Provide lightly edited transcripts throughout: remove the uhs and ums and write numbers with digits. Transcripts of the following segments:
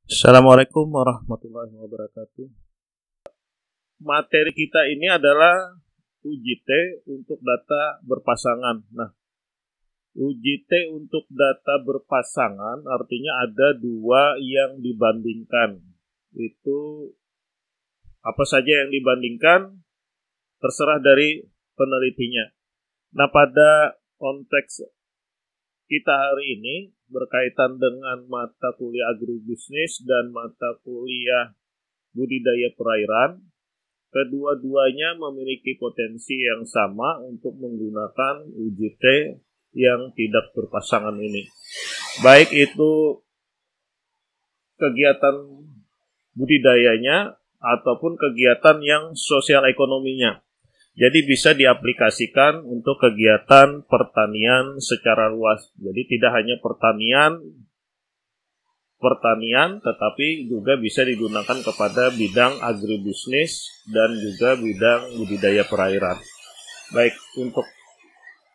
Assalamualaikum warahmatullahi wabarakatuh. Materi kita ini adalah UJT untuk data berpasangan. Nah, UJT untuk data berpasangan artinya ada dua yang dibandingkan. Itu apa saja yang dibandingkan terserah dari penelitinya. Nah, pada konteks kita hari ini berkaitan dengan mata kuliah agribisnis dan mata kuliah budidaya perairan, kedua-duanya memiliki potensi yang sama untuk menggunakan UJT yang tidak berpasangan ini. Baik itu kegiatan budidayanya ataupun kegiatan yang sosial ekonominya. Jadi bisa diaplikasikan untuk kegiatan pertanian secara luas. Jadi tidak hanya pertanian, tetapi juga bisa digunakan kepada bidang agribisnis dan juga bidang budidaya perairan. Baik, untuk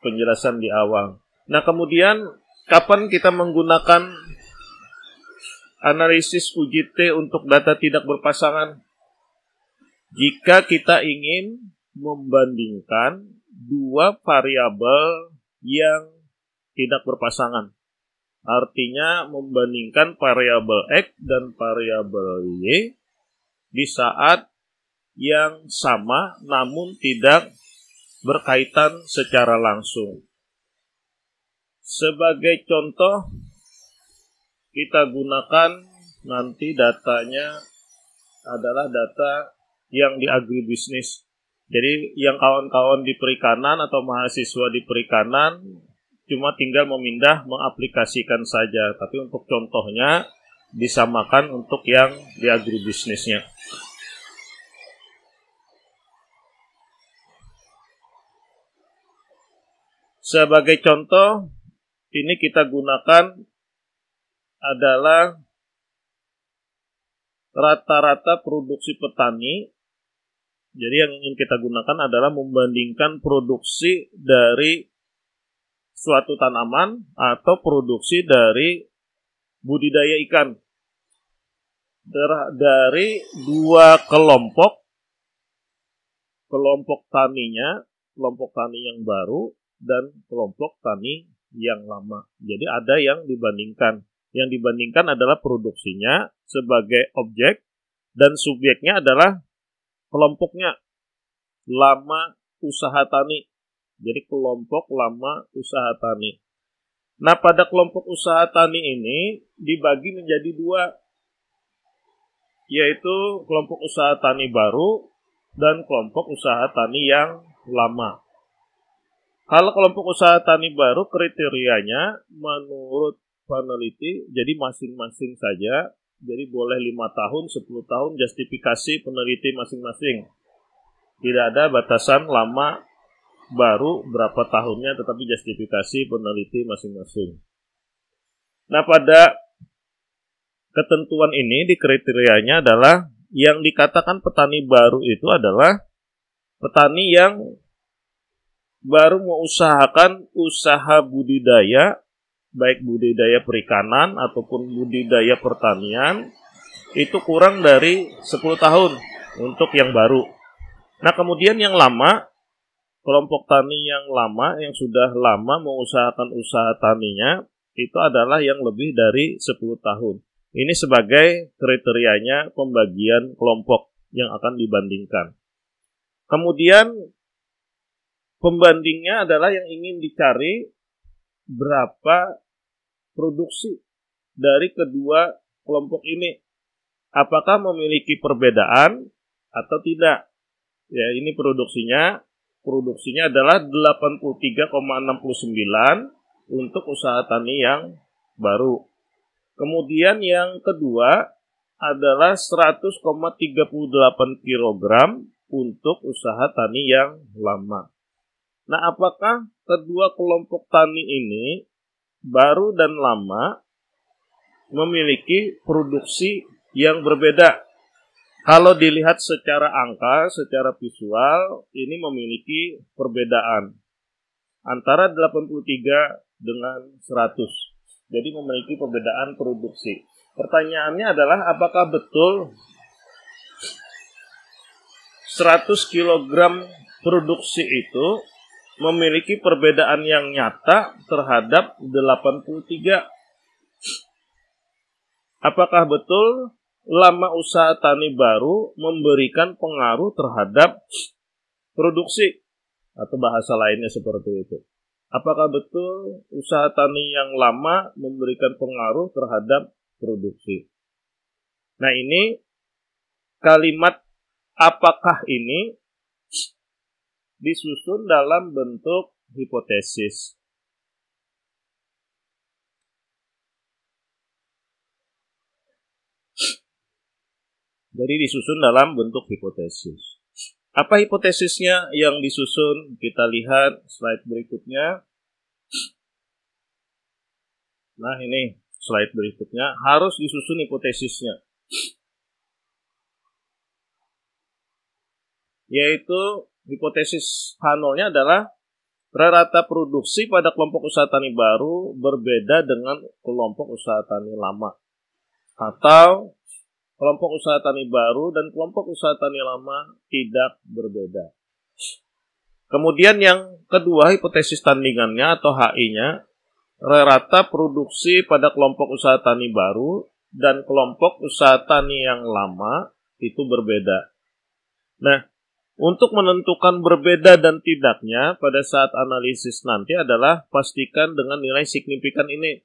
penjelasan di awal. Nah, kemudian kapan kita menggunakan analisis UJT untuk data tidak berpasangan? Jika kita ingin membandingkan dua variabel yang tidak berpasangan. Artinya membandingkan variabel X dan variabel Y di saat yang sama namun tidak berkaitan secara langsung. Sebagai contoh, kita gunakan nanti datanya adalah data yang di agribisnis. Jadi yang kawan-kawan di perikanan atau mahasiswa di perikanan cuma tinggal memindah mengaplikasikan saja. Tapi untuk contohnya disamakan untuk yang di agribisnisnya. Sebagai contoh, ini kita gunakan adalah rata-rata produksi petani. Jadi yang ingin kita gunakan adalah membandingkan produksi dari suatu tanaman atau produksi dari budidaya ikan. Dari dua kelompok taninya, kelompok tani yang baru dan kelompok tani yang lama. Jadi ada yang dibandingkan. Yang dibandingkan adalah produksinya sebagai objek dan subjeknya adalah kelompoknya lama usaha tani. Jadi kelompok lama usaha tani. Nah, pada kelompok usaha tani ini dibagi menjadi dua, yaitu kelompok usaha tani baru dan kelompok usaha tani yang lama. Kalau kelompok usaha tani baru kriterianya menurut peneliti, jadi masing-masing saja. Jadi boleh 5 tahun, 10 tahun, justifikasi peneliti masing-masing. Tidak ada batasan lama, baru, berapa tahunnya, tetapi justifikasi peneliti masing-masing. Nah, pada ketentuan ini di kriterianya adalah yang dikatakan petani baru itu adalah petani yang baru mengusahakan usaha budidaya, baik budidaya perikanan ataupun budidaya pertanian, itu kurang dari 10 tahun untuk yang baru. Nah, kemudian yang lama, kelompok tani yang lama, yang sudah lama mengusahakan usaha taninya, itu adalah yang lebih dari 10 tahun. Ini sebagai kriterianya pembagian kelompok yang akan dibandingkan. Kemudian pembandingnya adalah yang ingin dicari berapa produksi dari kedua kelompok ini. Apakah memiliki perbedaan atau tidak? Ya, ini produksinya adalah 83,69 untuk usaha tani yang baru. Kemudian yang kedua adalah 100,38 kg untuk usaha tani yang lama. Nah, apakah kedua kelompok tani ini baru dan lama memiliki produksi yang berbeda? Kalau dilihat secara angka, secara visual, ini memiliki perbedaan antara 83 dengan 100. Jadi memiliki perbedaan produksi. Pertanyaannya adalah apakah betul 100 kg produksi itu memiliki perbedaan yang nyata terhadap 83. Apakah betul lama usaha tani baru memberikan pengaruh terhadap produksi? Atau bahasa lainnya seperti itu. Apakah betul usaha tani yang lama memberikan pengaruh terhadap produksi? Nah, ini kalimat apakah ini disusun dalam bentuk hipotesis. Jadi disusun dalam bentuk hipotesis. Apa hipotesisnya yang disusun? Kita lihat slide berikutnya. Nah, ini slide berikutnya. Harus disusun hipotesisnya. Yaitu hipotesis H0-nya adalah rata produksi pada kelompok usaha tani baru berbeda dengan kelompok usaha tani lama. Atau kelompok usaha tani baru dan kelompok usaha tani lama tidak berbeda. Kemudian yang kedua, hipotesis tandingannya atau HI-nya, rata produksi pada kelompok usaha tani baru dan kelompok usaha tani yang lama itu berbeda. Nah, untuk menentukan berbeda dan tidaknya pada saat analisis nanti adalah pastikan dengan nilai signifikan ini.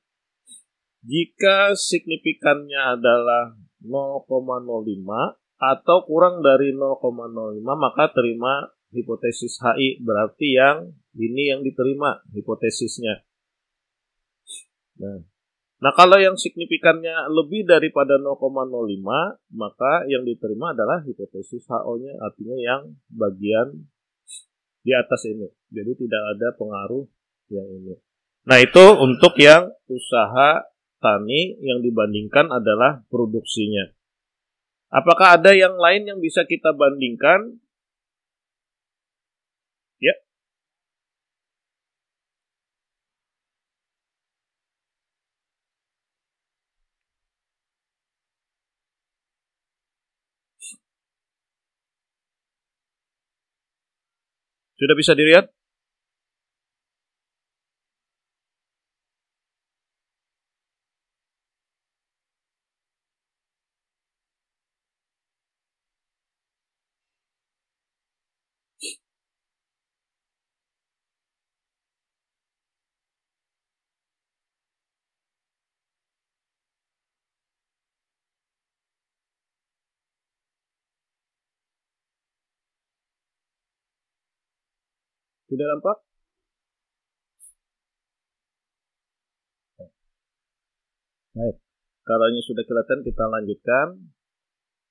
Jika signifikannya adalah 0,05 atau kurang dari 0,05, maka terima hipotesis HI, berarti yang ini yang diterima hipotesisnya. Nah, kalau yang signifikannya lebih daripada 0,05, maka yang diterima adalah hipotesis HO-nya, artinya yang bagian di atas ini. Jadi tidak ada pengaruh yang ini. Nah, itu untuk yang usaha tani yang dibandingkan adalah produksinya. Apakah ada yang lain yang bisa kita bandingkan? Ya. Sudah bisa dilihat? Sudah nampak? Baik. Karena sudah kelihatan, kita lanjutkan.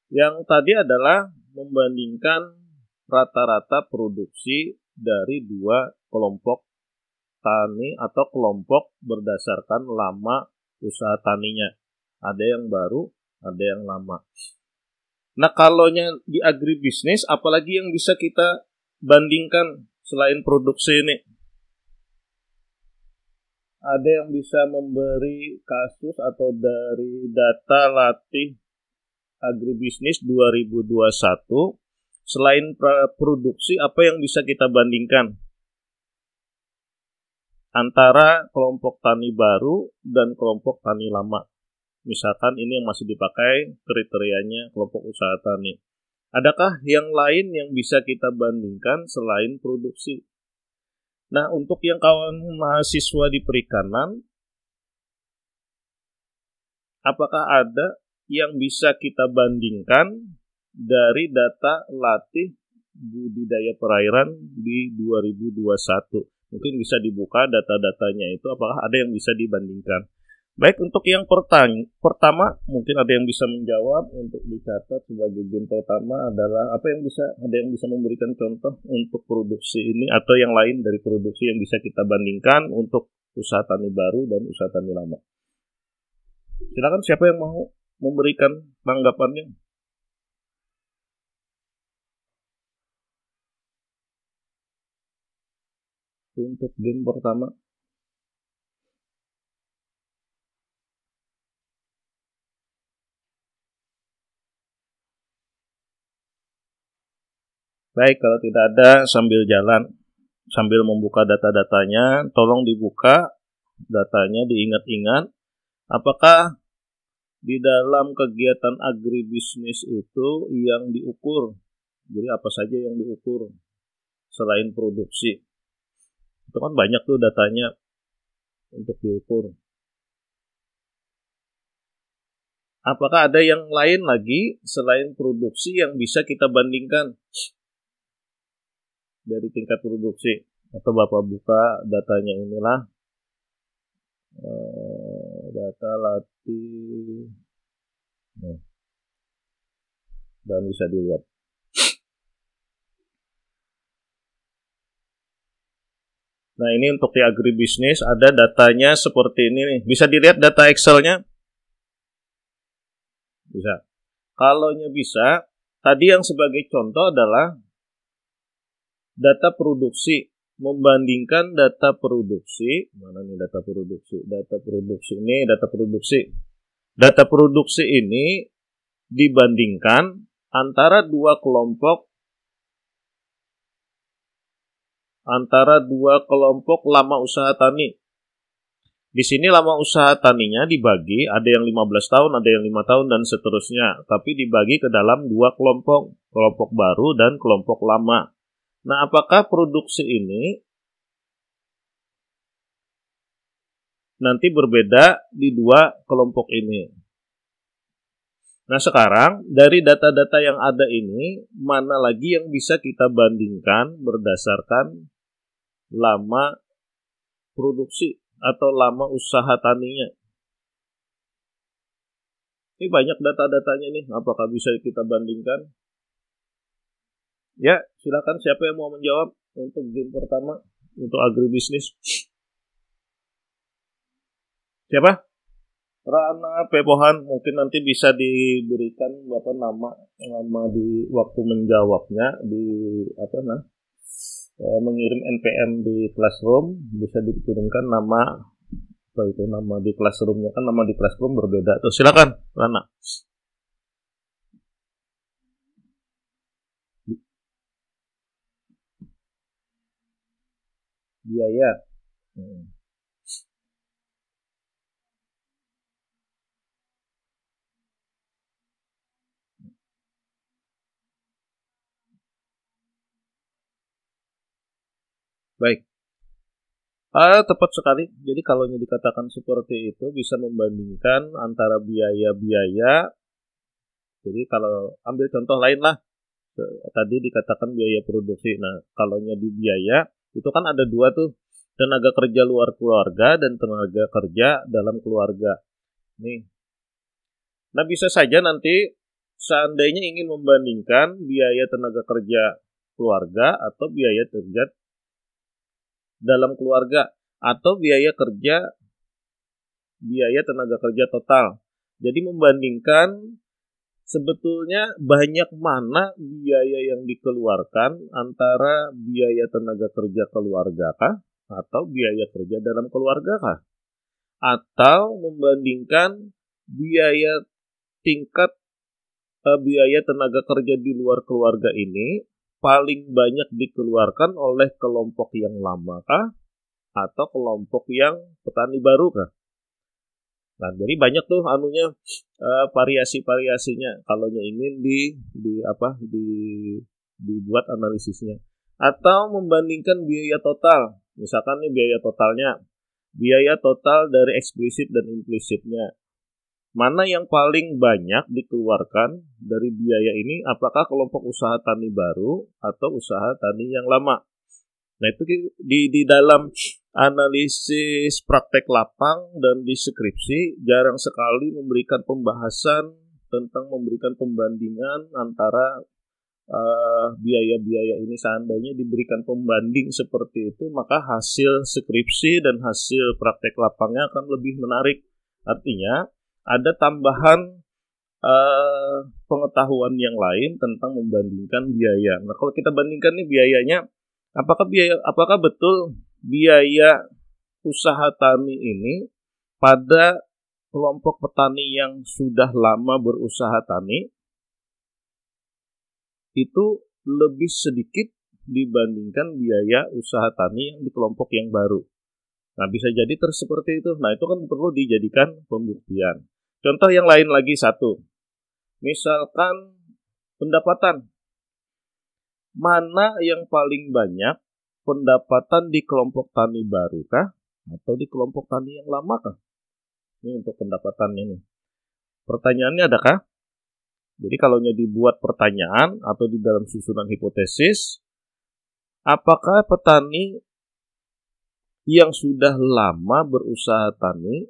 Yang tadi adalah membandingkan rata-rata produksi dari dua kelompok tani atau kelompok berdasarkan lama usaha taninya. Ada yang baru, ada yang lama. Nah, kalau di agribisnis, apalagi yang bisa kita bandingkan selain produksi ini? Ada yang bisa memberi kasus atau dari data latih agribisnis 2021, selain produksi, apa yang bisa kita bandingkan antara kelompok tani baru dan kelompok tani lama? Misalkan ini yang masih dipakai kriterianya kelompok usaha tani. Adakah yang lain yang bisa kita bandingkan selain produksi? Nah, untuk yang kawan mahasiswa di perikanan, apakah ada yang bisa kita bandingkan dari data latih budidaya perairan di 2021? Mungkin bisa dibuka data-datanya itu, apakah ada yang bisa dibandingkan? Baik, untuk yang pertama mungkin ada yang bisa menjawab. Untuk dicatat sebagai game pertama adalah ada yang bisa memberikan contoh untuk produksi ini atau yang lain dari produksi yang bisa kita bandingkan untuk usaha tani baru dan usaha tani lama. Silakan, siapa yang mau memberikan tanggapannya? Untuk game pertama. Baik, kalau tidak ada sambil jalan, sambil membuka data-datanya, tolong dibuka datanya, diingat-ingat. Apakah di dalam kegiatan agribisnis itu yang diukur? Jadi apa saja yang diukur selain produksi? Itu kan banyak tuh datanya untuk diukur. Apakah ada yang lain lagi selain produksi yang bisa kita bandingkan dari tingkat produksi? Atau Bapak buka datanya inilah, data latih, dan bisa dilihat. Nah, ini untuk di agribisnis ada datanya seperti ini nih. Bisa dilihat data Excel-nya? Bisa. Kalau bisa, tadi yang sebagai contoh adalah data produksi. Membandingkan data produksi. Mana nih data produksi? Data produksi ini, data produksi. Data produksi ini dibandingkan antara dua kelompok lama usaha tani. Di sini lama usaha taninya dibagi, ada yang 15 tahun, ada yang 5 tahun, dan seterusnya. Tapi dibagi ke dalam dua kelompok baru dan kelompok lama. Nah, apakah produksi ini nanti berbeda di dua kelompok ini? Nah, sekarang dari data-data yang ada ini, mana lagi yang bisa kita bandingkan berdasarkan lama produksi atau lama usaha taninya? Ini banyak data-datanya nih, apakah bisa kita bandingkan? Ya, silakan siapa yang mau menjawab untuk game pertama, untuk agribisnis. Siapa? Rana Pepohan, mungkin nanti bisa diberikan nama di waktu menjawabnya di mengirim NPM di Classroom, bisa dikirimkan nama di Classroomnya, kan nama di Classroom berbeda tuh. Silakan Rana. Biaya. Baik. Tepat sekali. Jadi kalau dikatakan seperti itu, bisa membandingkan antara biaya-biaya. Jadi kalau ambil contoh lain lah, tadi dikatakan biaya produksi. Nah, kalau di biaya itu kan ada dua tuh, tenaga kerja luar keluarga dan tenaga kerja dalam keluarga. Nih. Nah, bisa saja nanti seandainya ingin membandingkan biaya tenaga kerja keluarga atau biaya kerja dalam keluarga atau biaya tenaga kerja total. Jadi membandingkan sebetulnya banyak mana biaya yang dikeluarkan antara biaya tenaga kerja keluarga kah atau biaya kerja dalam keluarga kah? Atau membandingkan biaya biaya tenaga kerja di luar keluarga ini paling banyak dikeluarkan oleh kelompok yang lama kah atau kelompok yang petani baru kah? Nah, jadi banyak tuh variasi-variasinya kalau ingin dibuat analisisnya. Atau membandingkan biaya total. Misalkan nih biaya total dari eksplisit dan implisitnya. Mana yang paling banyak dikeluarkan dari biaya ini? Apakah kelompok usaha tani baru atau usaha tani yang lama? Nah, itu di dalam analisis praktek lapang dan di skripsi jarang sekali memberikan pembahasan tentang memberikan pembandingan antara biaya-biaya ini. Seandainya diberikan pembanding seperti itu, maka hasil skripsi dan hasil praktek lapangnya akan lebih menarik. Artinya ada tambahan pengetahuan yang lain tentang membandingkan biaya. Nah, kalau kita bandingkan nih biayanya, apakah betul biaya usaha tani ini pada kelompok petani yang sudah lama berusaha tani itu lebih sedikit dibandingkan biaya usaha tani yang di kelompok yang baru. Nah, bisa jadi seperti itu. Nah, itu kan perlu dijadikan pembuktian. Contoh yang lain lagi satu. Misalkan pendapatan. Mana yang paling banyak pendapatan di kelompok tani baru kah? Atau di kelompok tani yang lama kah? Ini untuk pendapatannya nih. Pertanyaannya adakah? Jadi kalau dibuat pertanyaan atau di dalam susunan hipotesis, apakah petani yang sudah lama berusaha tani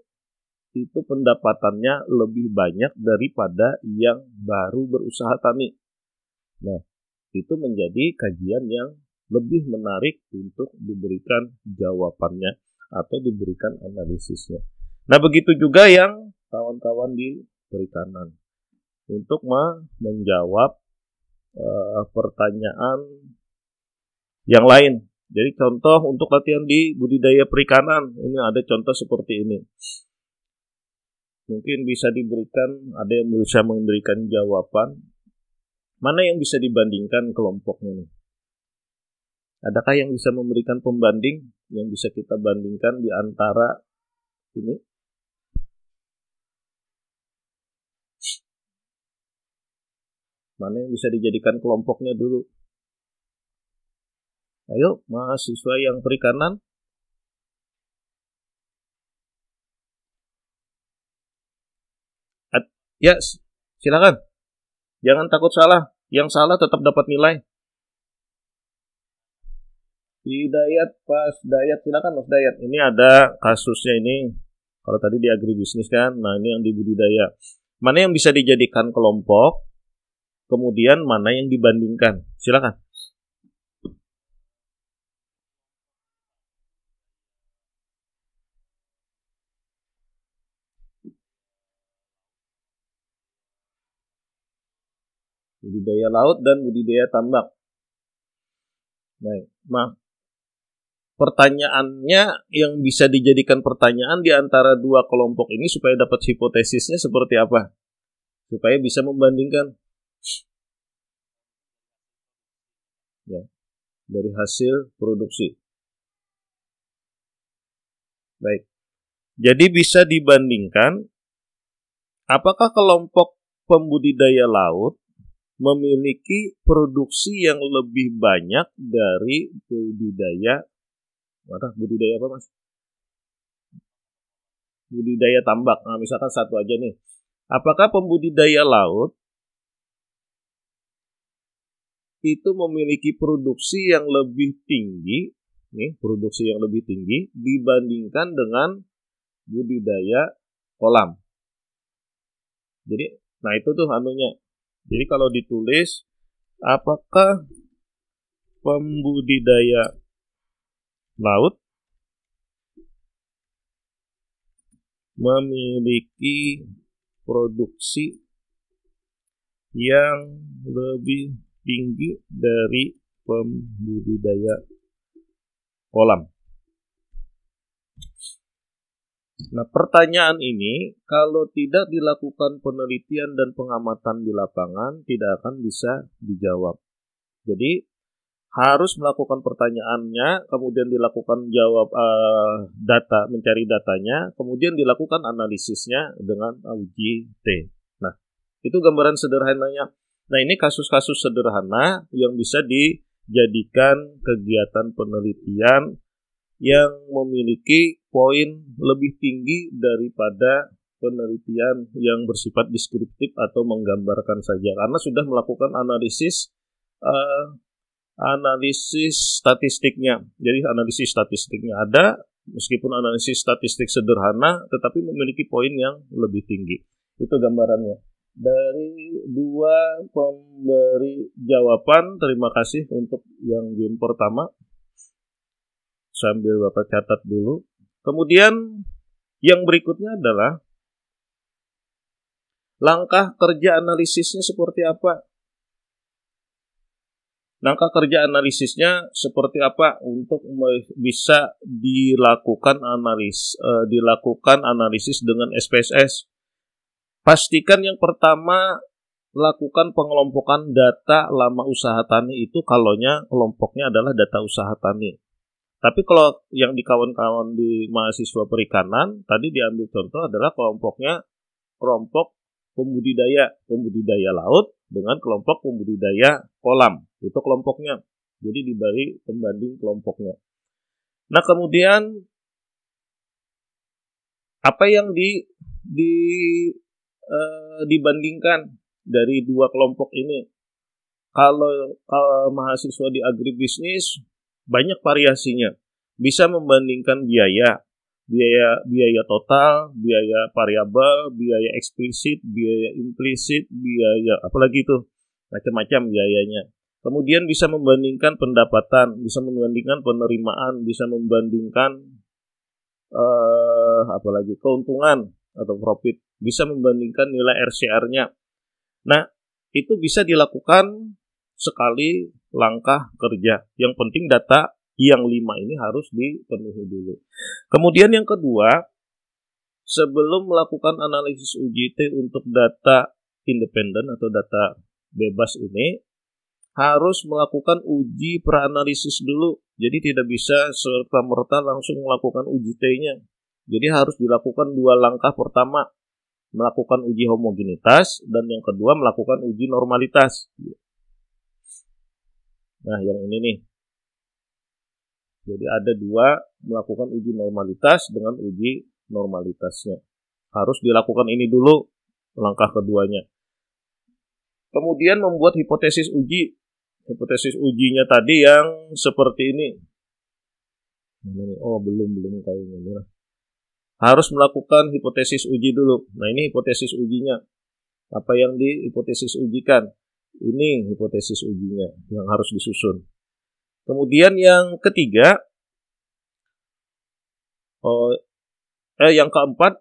itu pendapatannya lebih banyak daripada yang baru berusaha tani? Nah, itu menjadi kajian yang lebih menarik untuk diberikan jawabannya atau diberikan analisisnya. Nah, begitu juga yang kawan-kawan di perikanan untuk menjawab pertanyaan yang lain. Jadi contoh untuk latihan di budidaya perikanan, ini ada contoh seperti ini. Mungkin bisa diberikan, ada yang bisa memberikan jawaban. Mana yang bisa dibandingkan kelompoknya nih? Adakah yang bisa memberikan pembanding yang bisa kita bandingkan di antara ini? Mana yang bisa dijadikan kelompoknya dulu? Ayo, mahasiswa yang perikanan. Ya, silakan. Jangan takut salah. Yang salah tetap dapat nilai. Hidayat, Mas Dayat, silakan Mas Dayat. Ini ada kasusnya ini. Kalau tadi di agribisnis kan, nah ini yang di budidaya. Mana yang bisa dijadikan kelompok? Kemudian mana yang dibandingkan? Silakan. Budidaya laut dan budidaya tambak. Baik, pertanyaannya yang bisa dijadikan pertanyaan di antara dua kelompok ini supaya dapat hipotesisnya seperti apa? Supaya bisa membandingkan. Ya, dari hasil produksi. Baik. Jadi bisa dibandingkan apakah kelompok pembudidaya laut memiliki produksi yang lebih banyak dari budidaya apa Mas? Budidaya tambak. Nah, misalkan satu aja nih. Apakah pembudidaya laut itu memiliki produksi yang lebih tinggi, produksi yang lebih tinggi dibandingkan dengan budidaya kolam. Jadi, nah itu tuh anunya. Jadi kalau ditulis, apakah pembudidaya laut memiliki produksi yang lebih tinggi dari pembudidaya kolam. Nah, pertanyaan ini kalau tidak dilakukan penelitian dan pengamatan di lapangan tidak akan bisa dijawab. Jadi harus melakukan pertanyaannya, kemudian dilakukan data, mencari datanya, kemudian dilakukan analisisnya dengan uji T. Nah, itu gambaran sederhananya. Nah, ini kasus-kasus sederhana yang bisa dijadikan kegiatan penelitian yang memiliki poin lebih tinggi daripada penelitian yang bersifat deskriptif atau menggambarkan saja. Karena sudah melakukan analisis statistiknya. Jadi analisis statistiknya ada, meskipun analisis statistik sederhana, tetapi memiliki poin yang lebih tinggi. Itu gambarannya. Dari dua pemberi jawaban, terima kasih untuk yang game pertama. Sambil Bapak catat dulu. Kemudian yang berikutnya adalah langkah kerja analisisnya seperti apa? Langkah kerja analisisnya seperti apa untuk bisa dilakukan analisis dengan SPSS? Pastikan yang pertama lakukan pengelompokan data lama usaha tani itu kalaunya kelompoknya adalah data usaha tani. Tapi kalau yang di kawan-kawan di mahasiswa perikanan, tadi diambil contoh adalah kelompoknya kelompok pembudidaya laut dengan kelompok pembudidaya kolam. Itu kelompoknya. Jadi diberi pembanding kelompoknya. Nah, kemudian apa yang dibandingkan dari dua kelompok ini? Kalau mahasiswa di agribisnis banyak variasinya. Bisa membandingkan biaya total, biaya variabel, biaya eksplisit, biaya implisit, biaya apalagi itu, macam-macam biayanya. Kemudian bisa membandingkan pendapatan, bisa membandingkan penerimaan, bisa membandingkan apalagi keuntungan atau profit, bisa membandingkan nilai RCR-nya. Nah, itu bisa dilakukan sekali langkah kerja. Yang penting data yang 5 ini harus dipenuhi dulu. Kemudian yang kedua, sebelum melakukan analisis UJT untuk data independen atau data bebas ini, harus melakukan uji praanalisis dulu. Jadi tidak bisa serta-merta langsung melakukan UJT-nya. Jadi harus dilakukan 2 langkah. Pertama, melakukan uji homogenitas, dan yang kedua melakukan uji normalitas. Nah, yang ini nih. Jadi ada 2, melakukan uji normalitas dengan uji normalitasnya. Harus dilakukan ini dulu, langkah keduanya. Kemudian membuat hipotesis uji. Hipotesis ujinya tadi yang seperti ini. Oh, belum kayaknya ini lah. Harus melakukan hipotesis uji dulu. Nah, ini hipotesis ujinya. Apa yang dihipotesis ujikan? Ini hipotesis ujinya yang harus disusun. Kemudian yang ketiga, yang keempat,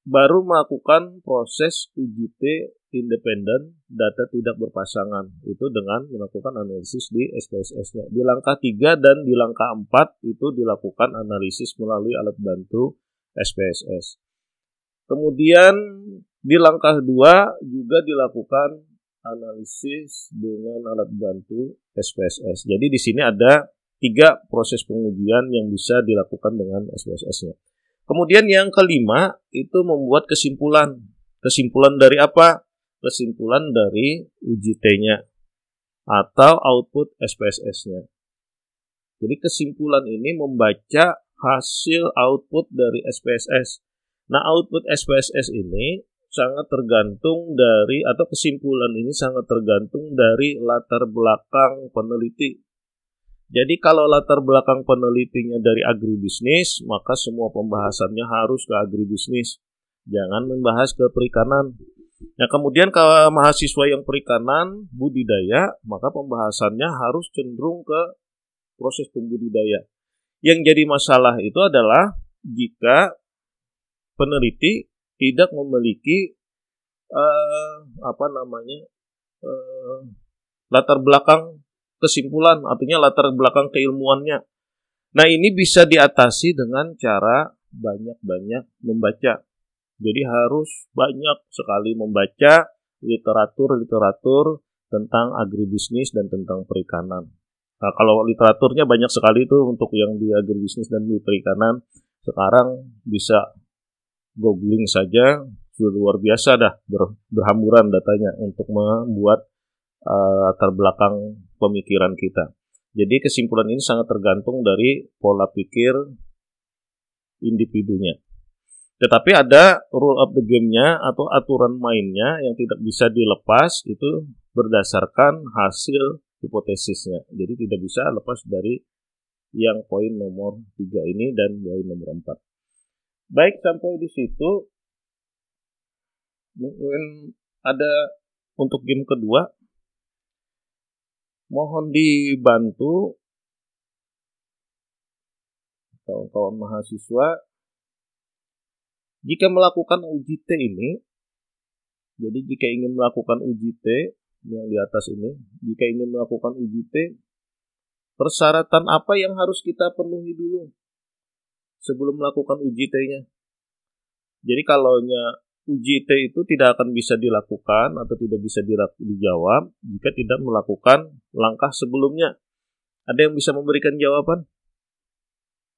baru melakukan proses UJT independen data tidak berpasangan. Itu dengan melakukan analisis di SPSS-nya. Di langkah 3 dan di langkah 4 itu dilakukan analisis melalui alat bantu SPSS. Kemudian di langkah 2 juga dilakukan analisis dengan alat bantu SPSS. Jadi di sini ada 3 proses pengujian yang bisa dilakukan dengan SPSS-nya. Kemudian yang kelima itu membuat kesimpulan. Kesimpulan dari apa? Kesimpulan dari UJT-nya atau output SPSS-nya. Jadi kesimpulan ini membaca hasil output dari SPSS. Nah, output SPSS ini sangat tergantung dari, atau kesimpulan ini sangat tergantung dari latar belakang peneliti. Jadi kalau latar belakang penelitinya dari agribisnis, maka semua pembahasannya harus ke agribisnis. Jangan membahas ke perikanan. Nah, kemudian kalau mahasiswa yang perikanan, budidaya, maka pembahasannya harus cenderung ke proses pembudidaya. Yang jadi masalah itu adalah jika peneliti tidak memiliki latar belakang kesimpulan, artinya latar belakang keilmuannya. Nah, ini bisa diatasi dengan cara banyak-banyak membaca. Jadi harus banyak sekali membaca literatur tentang agribisnis dan tentang perikanan. Nah, kalau literaturnya banyak sekali itu untuk yang di agribisnis dan di perikanan, sekarang bisa googling saja, sudah luar biasa dah, berhamburan datanya untuk membuat latar belakang pemikiran kita. Jadi kesimpulan ini sangat tergantung dari pola pikir individunya. Tetapi ada rule of the game-nya atau aturan mainnya yang tidak bisa dilepas, itu berdasarkan hasil hipotesisnya. Jadi tidak bisa lepas dari yang poin nomor 3 ini dan poin nomor 4. Baik, sampai di situ. Mungkin ada untuk game kedua. Mohon dibantu kawan-kawan mahasiswa jika melakukan UJT ini. Jadi jika ingin melakukan UJT yang di atas ini, jika ingin melakukan UJT, persyaratan apa yang harus kita penuhi dulu sebelum melakukan UJT-nya? Jadi uji T itu tidak akan bisa dilakukan atau tidak bisa dijawab jika tidak melakukan langkah sebelumnya. Ada yang bisa memberikan jawaban?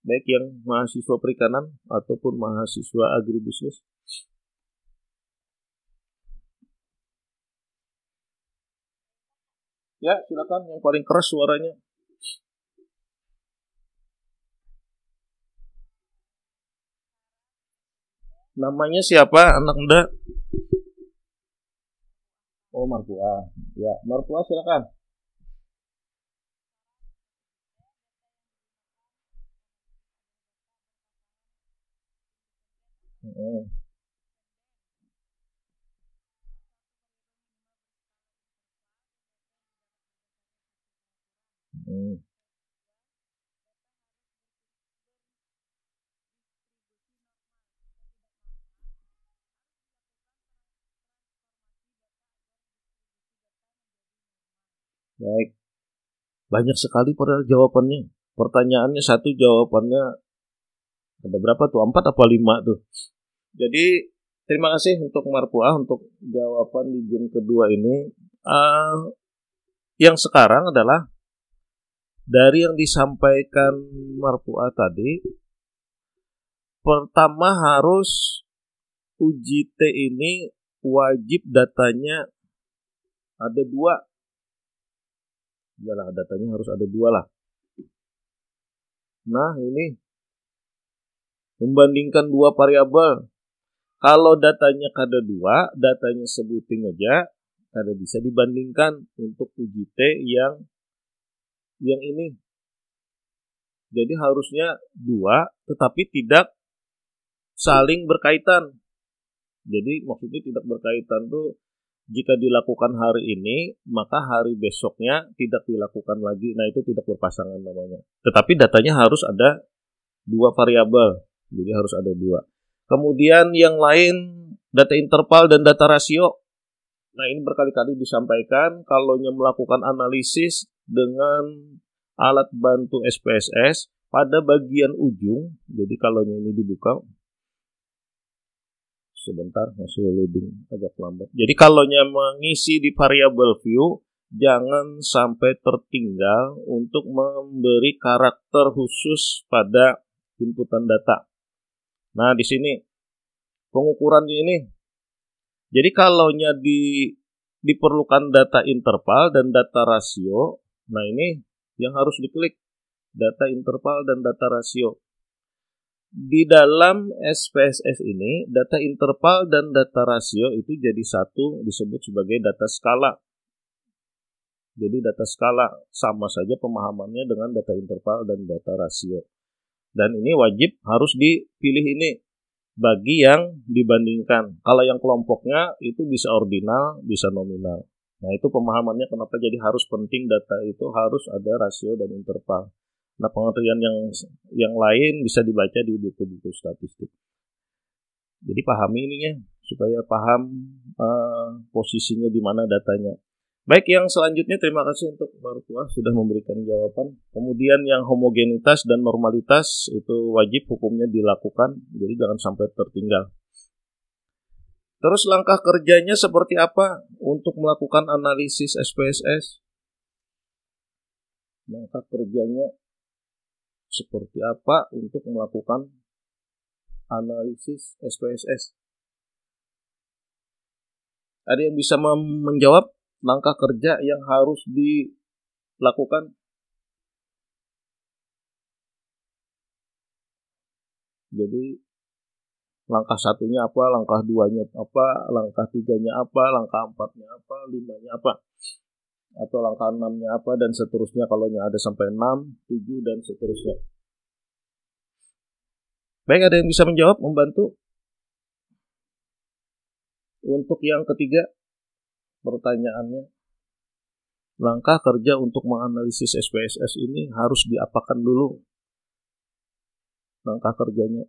Baik yang mahasiswa perikanan ataupun mahasiswa agribisnis. Ya, silakan yang paling keras suaranya. Namanya siapa anak muda? Oh, Marpuah. Ya, Marpuah silakan. Hmm. Hmm. Baik. Banyak sekali pada jawabannya. Pertanyaannya satu, jawabannya ada berapa tuh? 4 apa 5 tuh? Jadi terima kasih untuk Marpuah untuk jawaban di game kedua ini. Yang sekarang adalah dari yang disampaikan Marpuah tadi, pertama harus uji T ini wajib datanya ada 2. Yalah, datanya harus ada 2 lah. Nah, ini membandingkan 2 variabel. Kalau datanya kada 2, datanya sebutin aja, kada bisa dibandingkan untuk uji T yang ini. Jadi harusnya 2, tetapi tidak saling berkaitan. Jadi maksudnya tidak berkaitan tuh jika dilakukan hari ini, maka hari besoknya tidak dilakukan lagi. Nah, itu tidak berpasangan namanya. Tetapi datanya harus ada 2 variabel. Jadi harus ada 2. Kemudian yang lain, data interval dan data rasio. Nah, ini berkali-kali disampaikan kalau melakukan analisis dengan alat bantu SPSS pada bagian ujung. Jadi kalau ini dibuka, sebentar masih loading agak lambat. Jadi kalau mengisi di variable view, jangan sampai tertinggal untuk memberi karakter khusus pada inputan data. Nah, di sini pengukurannya ini. Jadi kalau diperlukan data interval dan data rasio, nah ini yang harus diklik, data interval dan data rasio. Di dalam SPSS ini, data interval dan data rasio itu jadi satu, disebut sebagai data skala. Jadi data skala sama saja pemahamannya dengan data interval dan data rasio. Dan ini wajib harus dipilih ini bagi yang dibandingkan. Kalau yang kelompoknya itu bisa ordinal, bisa nominal. Nah, itu pemahamannya kenapa jadi harus penting data itu harus ada rasio dan interval. Nah, pengertian yang lain bisa dibaca di buku-buku statistik. Jadi pahami ininya supaya paham posisinya di mana datanya. Baik, yang selanjutnya terima kasih untuk Marpuah sudah memberikan jawaban. Kemudian yang homogenitas dan normalitas itu wajib hukumnya dilakukan, jadi jangan sampai tertinggal. Terus langkah kerjanya seperti apa untuk melakukan analisis SPSS? Langkah kerjanya seperti apa untuk melakukan analisis SPSS? Ada yang bisa menjawab langkah kerja yang harus dilakukan? Jadi langkah satunya apa, langkah 2-nya apa, langkah 3-nya apa, langkah 4-nya apa, 5-nya apa, atau langkah 6-nya apa, dan seterusnya kalau ada sampai 6, 7, dan seterusnya. Baik, ada yang bisa menjawab, membantu? Untuk yang ketiga, pertanyaannya, langkah kerja untuk menganalisis SPSS ini harus diapakan dulu? Langkah kerjanya.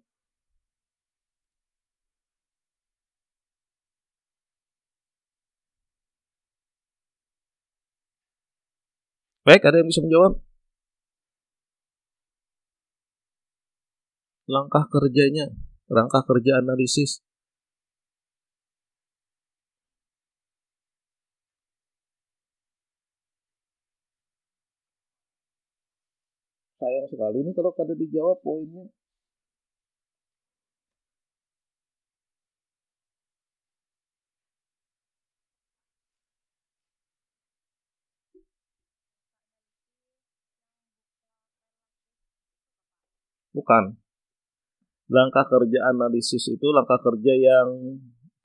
Baik, ada yang bisa menjawab? Langkah kerjanya, langkah kerja analisis. Sayang sekali ini kalau kada dijawab poinnya. Bukan. Langkah kerja analisis itu langkah kerja yang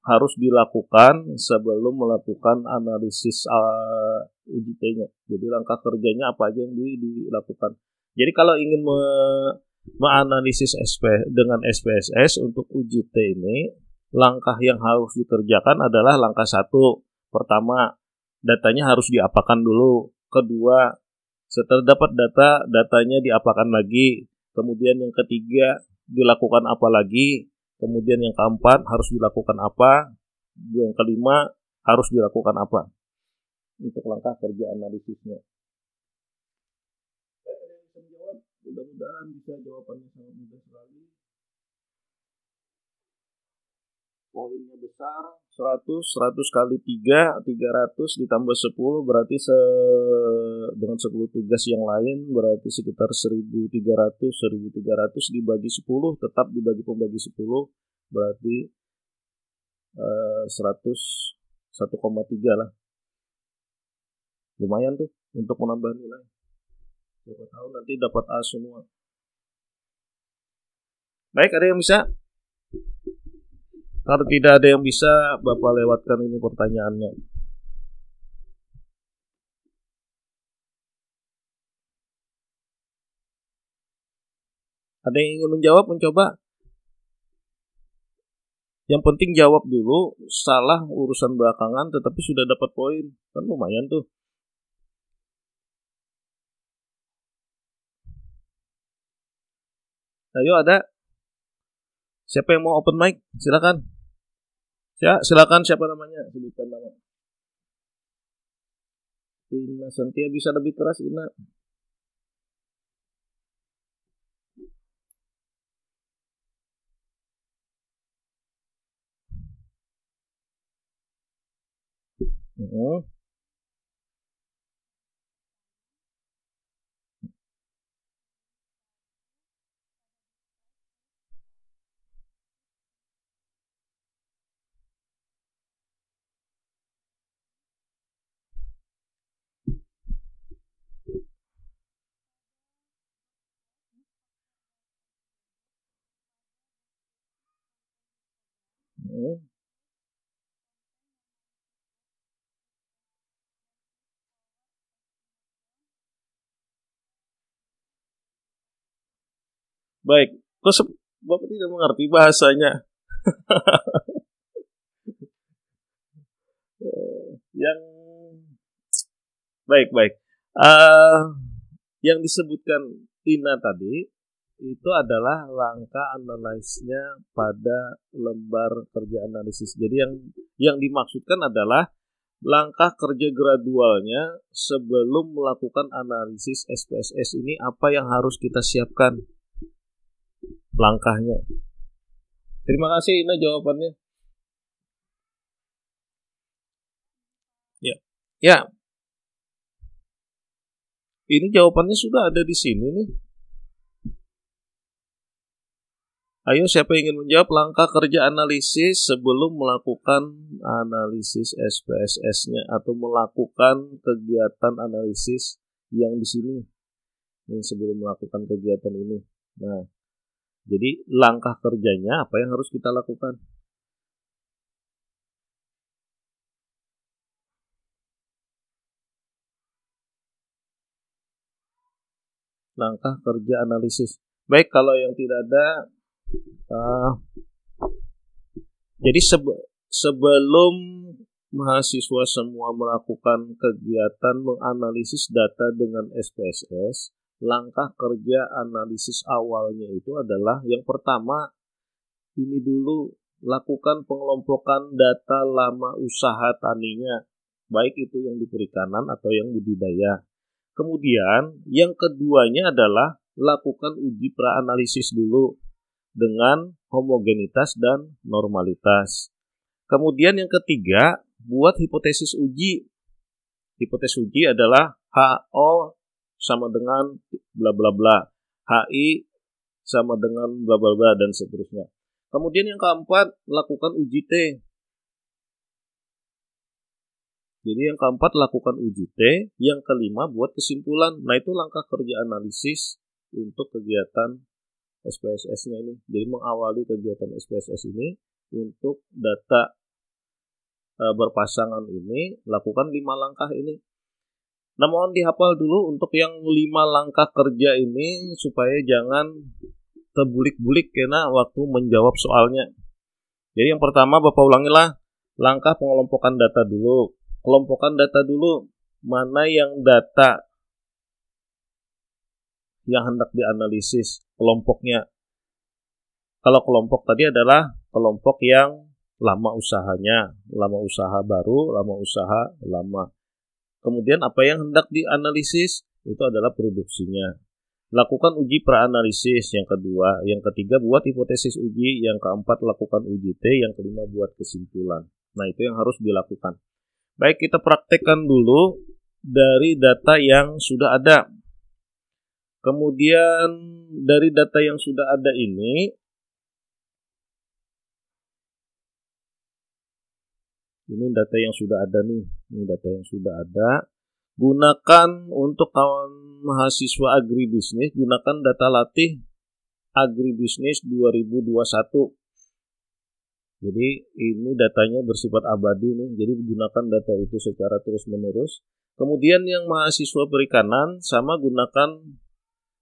harus dilakukan sebelum melakukan analisis uji T-nya. Jadi langkah kerjanya apa aja yang dilakukan. Jadi kalau ingin menganalisis dengan SPSS untuk uji T ini, langkah yang harus dikerjakan adalah langkah 1. Pertama, datanya harus diapakan dulu. Kedua, setelah dapat datanya diapakan lagi. Kemudian yang ketiga, dilakukan apa lagi. Kemudian yang keempat, harus dilakukan apa. Yang kelima, harus dilakukan apa. Untuk langkah kerja analisisnya. Mudah-mudahan bisa jawabannya sangat mudah sekali. Poinnya besar, 100 kali 3, 300 ditambah 10 berarti dengan 10 tugas yang lain berarti sekitar 1300 dibagi 10 tetap dibagi pembagi 10 berarti 101,3 lah. Lumayan tuh untuk menambah nilai. Siapa tahu nanti dapat A semua. Baik, ada yang bisa? Kalau tidak ada yang bisa, Bapak lewatkan ini pertanyaannya. Ada yang ingin menjawab, mencoba? Yang penting jawab dulu, salah urusan belakangan tetapi sudah dapat poin. Kan lumayan tuh. Ayo ada. Siapa yang mau open mic? Silakan. Ya, silakan siapa namanya? Sebutkan nama. Ina Santia, bisa lebih keras Ina. Baik, kok Bapak tidak mengerti bahasanya? Yang baik. Yang disebutkan Ina tadi itu adalah langkah analisisnya pada lembar kerja analisis. Jadi yang dimaksudkan adalah langkah kerja gradualnya sebelum melakukan analisis SPSS ini apa yang harus kita siapkan langkahnya. Terima kasih Ina jawabannya. Ya. Ini jawabannya sudah ada di sini nih. Ayo siapa yang ingin menjawab langkah kerja analisis sebelum melakukan analisis SPSS-nya atau melakukan kegiatan analisis yang di sini. Ini sebelum melakukan kegiatan ini. Nah, jadi langkah kerjanya apa yang harus kita lakukan? Langkah kerja analisis. Baik, kalau yang tidak ada, jadi sebelum mahasiswa semua melakukan kegiatan menganalisis data dengan SPSS, langkah kerja analisis awalnya itu adalah yang pertama, ini dulu lakukan pengelompokan data lama usaha taninya, baik itu yang di perikanan atau yang budidaya. Kemudian yang keduanya adalah lakukan uji praanalisis dulu dengan homogenitas dan normalitas. Kemudian yang ketiga, buat hipotesis uji. Hipotesis uji adalah HO sama dengan bla bla bla, HI sama dengan bla bla bla, dan seterusnya. Kemudian yang keempat, lakukan uji T. Jadi yang keempat, lakukan uji T. Yang kelima, buat kesimpulan. Nah, itu langkah kerja analisis untuk kegiatan SPSS-nya ini. Jadi mengawali kegiatan SPSS ini untuk data berpasangan ini, lakukan 5 langkah ini. Nah, mohon dihafal dulu untuk yang 5 langkah kerja ini supaya jangan terbulik-bulik karena waktu menjawab soalnya. Jadi yang pertama, Bapak ulangilah langkah pengelompokan data dulu. Kelompokkan data dulu, mana yang data yang hendak dianalisis, kelompoknya. Kalau kelompok tadi adalah kelompok yang lama usahanya, lama usaha baru, lama usaha lama. Kemudian apa yang hendak dianalisis itu adalah produksinya. Lakukan uji praanalisis yang kedua, yang ketiga buat hipotesis uji, yang keempat lakukan uji T, yang kelima buat kesimpulan. Nah, itu yang harus dilakukan. Baik, kita praktekkan dulu dari data yang sudah ada. Kemudian dari data yang sudah ada ini data yang sudah ada nih. Ini data yang sudah ada. Gunakan untuk kawan mahasiswa agribisnis, gunakan data latih agribisnis 2021. Jadi ini datanya bersifat abadi nih. Jadi gunakan data itu secara terus-menerus. Kemudian yang mahasiswa perikanan sama gunakan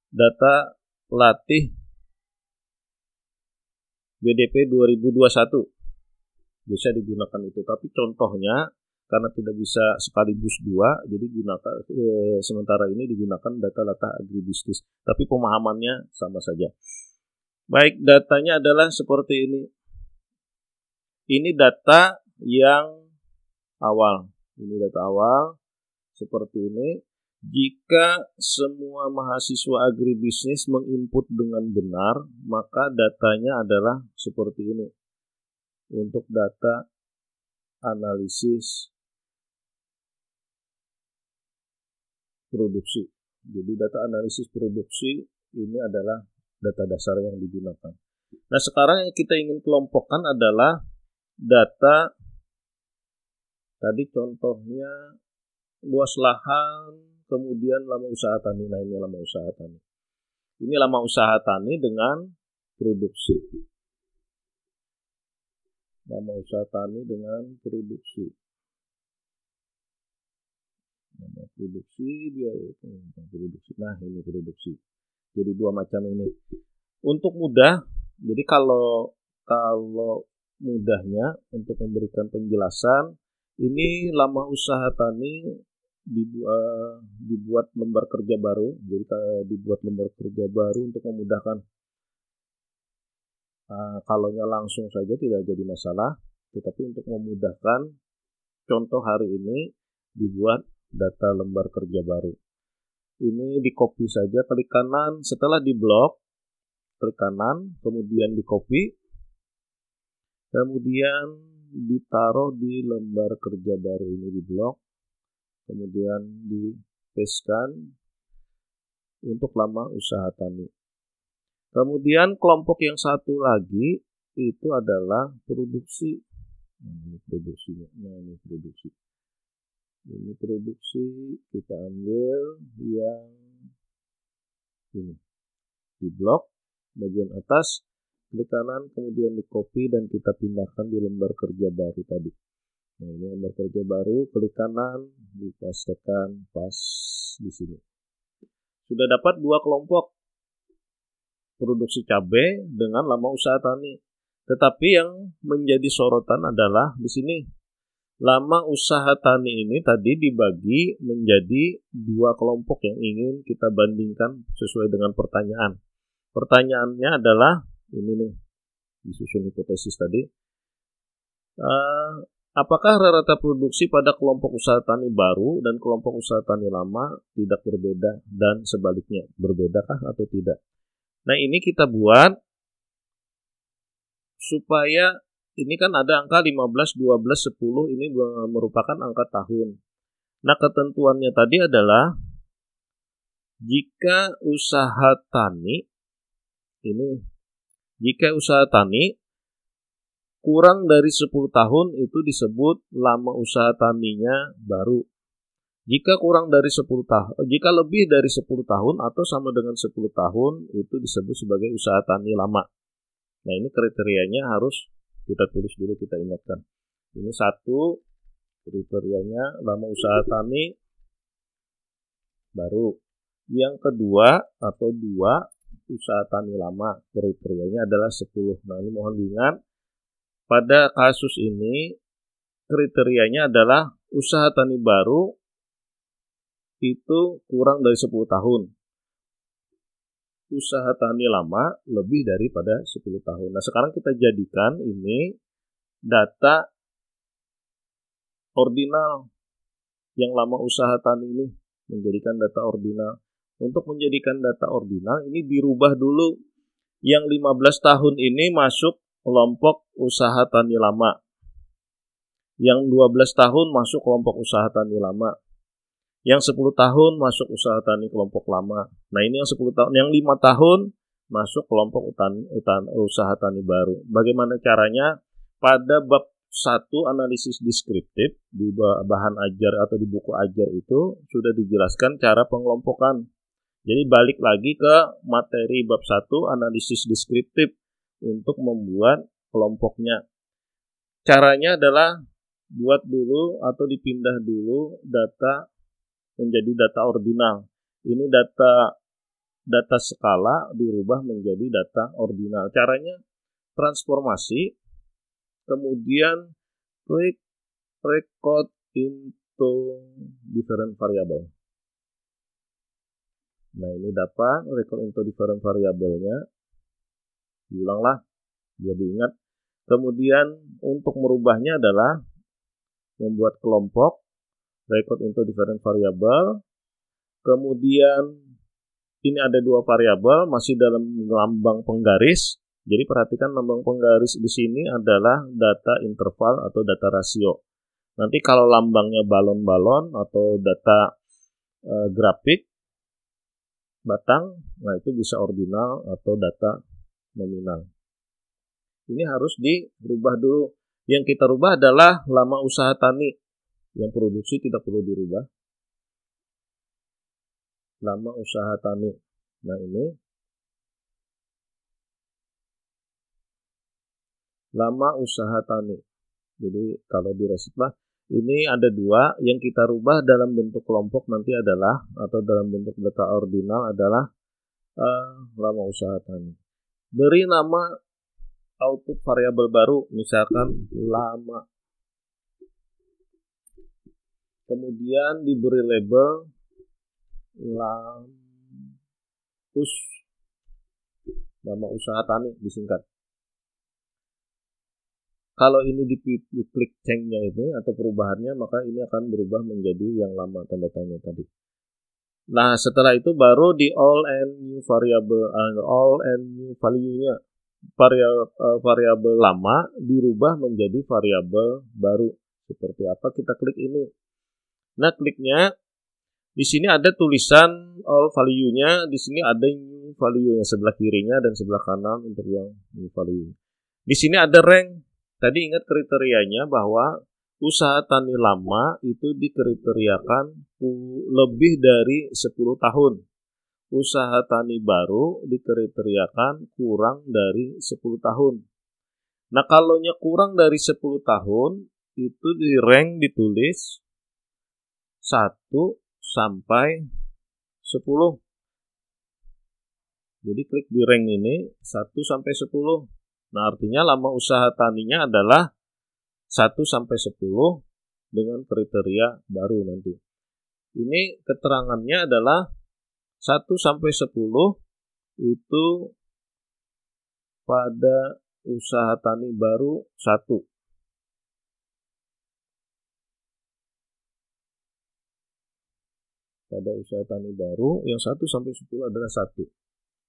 data latih BDP 2021. Bisa digunakan itu. Tapi contohnya karena tidak bisa sekaligus 2, jadi gunakan sementara ini digunakan data agribisnis. Tapi pemahamannya sama saja. Baik, datanya adalah seperti ini. Ini data yang awal. Ini data awal seperti ini. Jika semua mahasiswa agribisnis menginput dengan benar, maka datanya adalah seperti ini. Untuk data analisis produksi. Jadi data analisis produksi ini adalah data dasar yang digunakan. Nah, sekarang yang kita ingin kelompokkan adalah data tadi contohnya luas lahan, kemudian lama usaha tani. Nah, ini lama usaha tani. Ini lama usaha tani dengan produksi. Lama usaha tani dengan produksi. Nama produksi, biaya produksi. Nah, ini produksi. Jadi 2 macam ini. Untuk mudah, jadi kalau mudahnya untuk memberikan penjelasan, ini lama usaha tani dibuat lembar kerja baru. Jadi dibuat lembar kerja baru untuk memudahkan. Kalaunya langsung saja tidak jadi masalah, tetapi untuk memudahkan contoh hari ini dibuat data lembar kerja baru. Ini di copy saja, klik kanan, setelah di blok klik kanan, kemudian di copy, kemudian ditaruh di lembar kerja baru ini di blok, kemudian di pastekan untuk lama usaha tani. Kemudian kelompok yang satu lagi itu adalah produksi. Ini produksinya. Nah, ini produksi. Ini produksi, kita ambil yang ini. Di blok bagian atas, klik kanan, kemudian di copy dan kita pindahkan di lembar kerja baru tadi. Nah, ini lembar kerja baru, klik kanan, dipastekan pas di sini. Sudah dapat 2 kelompok. Produksi cabai dengan lama usaha tani. Tetapi yang menjadi sorotan adalah di sini. Lama usaha tani ini tadi dibagi menjadi 2 kelompok yang ingin kita bandingkan sesuai dengan pertanyaan. Pertanyaannya adalah ini nih, disusun hipotesis tadi. Apakah rata produksi pada kelompok usaha tani baru dan kelompok usaha tani lama tidak berbeda dan sebaliknya? Berbedakah atau tidak? Nah, ini kita buat supaya ini kan ada angka 15, 12, 10, ini merupakan angka tahun. Nah, ketentuannya tadi adalah Jika usaha tani kurang dari 10 tahun itu disebut lama usaha taninya baru. Jika lebih dari 10 tahun atau sama dengan 10 tahun itu disebut sebagai usaha tani lama. Nah, ini kriterianya harus kita tulis dulu, kita ingatkan. Ini satu kriterianya lama usaha tani baru. Yang kedua atau dua, usaha tani lama kriterianya adalah 10. Nah, ini mohon diingat. Pada kasus ini kriterianya adalah usaha tani baru itu kurang dari 10 tahun. Usaha tani lama lebih daripada 10 tahun. Nah, sekarang kita jadikan ini data ordinal. Yang lama usaha tani ini menjadikan data ordinal. Untuk menjadikan data ordinal ini dirubah dulu. Yang 15 tahun ini masuk kelompok usaha tani lama. Yang 12 tahun masuk kelompok usaha tani lama. Yang 10 tahun masuk usaha tani kelompok lama. Nah, ini yang 10 tahun, yang 5 tahun masuk kelompok usaha tani baru. Bagaimana caranya? Pada bab 1 analisis deskriptif di bahan ajar atau di buku ajar itu sudah dijelaskan cara pengelompokan. Jadi balik lagi ke materi bab 1 analisis deskriptif untuk membuat kelompoknya. Caranya adalah buat dulu atau dipindah dulu data menjadi data ordinal. Ini data skala dirubah menjadi data ordinal. Caranya transformasi, kemudian klik record into different variable. Nah, ini dapat record into different variable-nya. Diulanglah, biar diingat. Kemudian untuk merubahnya adalah membuat kelompok record into different variable. Kemudian ini ada 2 variabel masih dalam lambang penggaris. Jadi perhatikan lambang penggaris di sini adalah data interval atau data rasio. Nanti kalau lambangnya balon-balon atau data grafik batang, nah itu bisa ordinal atau data nominal. Ini harus dirubah dulu. Yang kita rubah adalah lama usaha tani. Yang produksi tidak perlu dirubah. Lama usaha tani. Nah, ini lama usaha tani. Jadi kalau di resetlah, ini ada 2. Yang kita rubah dalam bentuk kelompok nanti adalah, atau dalam bentuk data ordinal adalah lama usaha tani. Beri nama output variabel baru, misalkan lama. Kemudian diberi label lampus, lama usaha tani disingkat. Kalau ini diklik change-nya ini atau perubahannya, maka ini akan berubah menjadi yang lama tanda tanya tadi. Nah, setelah itu baru di all and new value-nya variabel lama dirubah menjadi variabel baru. Seperti apa? Kita klik ini. Nah, kliknya di sini ada tulisan all value-nya, di sini ada new value-nya sebelah kirinya dan sebelah kanan untuk yang new value. Di sini ada rank. Tadi ingat kriterianya bahwa usaha tani lama itu dikriteriakan lebih dari 10 tahun. Usaha tani baru dikriteriakan kurang dari 10 tahun. Nah, kalaunya kurang dari 10 tahun, itu di rank ditulis 1 sampai 10. Jadi klik di rank ini 1 sampai 10. Nah, artinya lama usaha taninya adalah 1 sampai 10 dengan kriteria baru nanti. Ini keterangannya adalah 1 sampai 10 itu pada usaha tani baru 1. Pada usaha tani baru yang 1 sampai 10 adalah 1.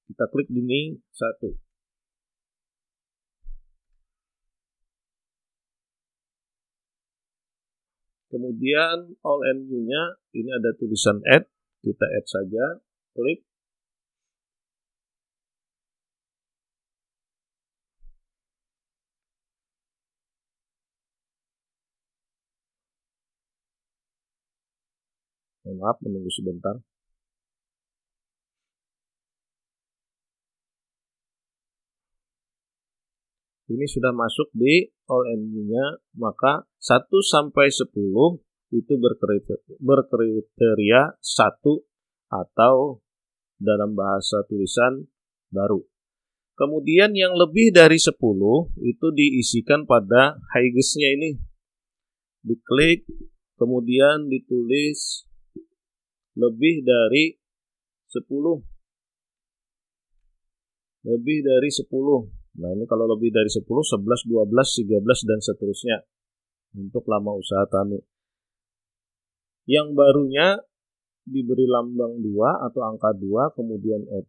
Kita klik di ini 1. Kemudian all and new-nya ini ada tulisan add, kita add saja. klik. Maaf, menunggu sebentar. Ini sudah masuk di all engine-nya, maka 1 sampai 10 itu berkriteria 1 atau dalam bahasa tulisan baru. Kemudian yang lebih dari 10 itu diisikan pada Higgs-nya ini. Diklik, kemudian ditulis lebih dari 10. Lebih dari 10. Nah, ini kalau lebih dari 10, 11, 12, 13, dan seterusnya untuk lama usaha tani. Yang barunya diberi lambang 2 atau angka 2, kemudian add.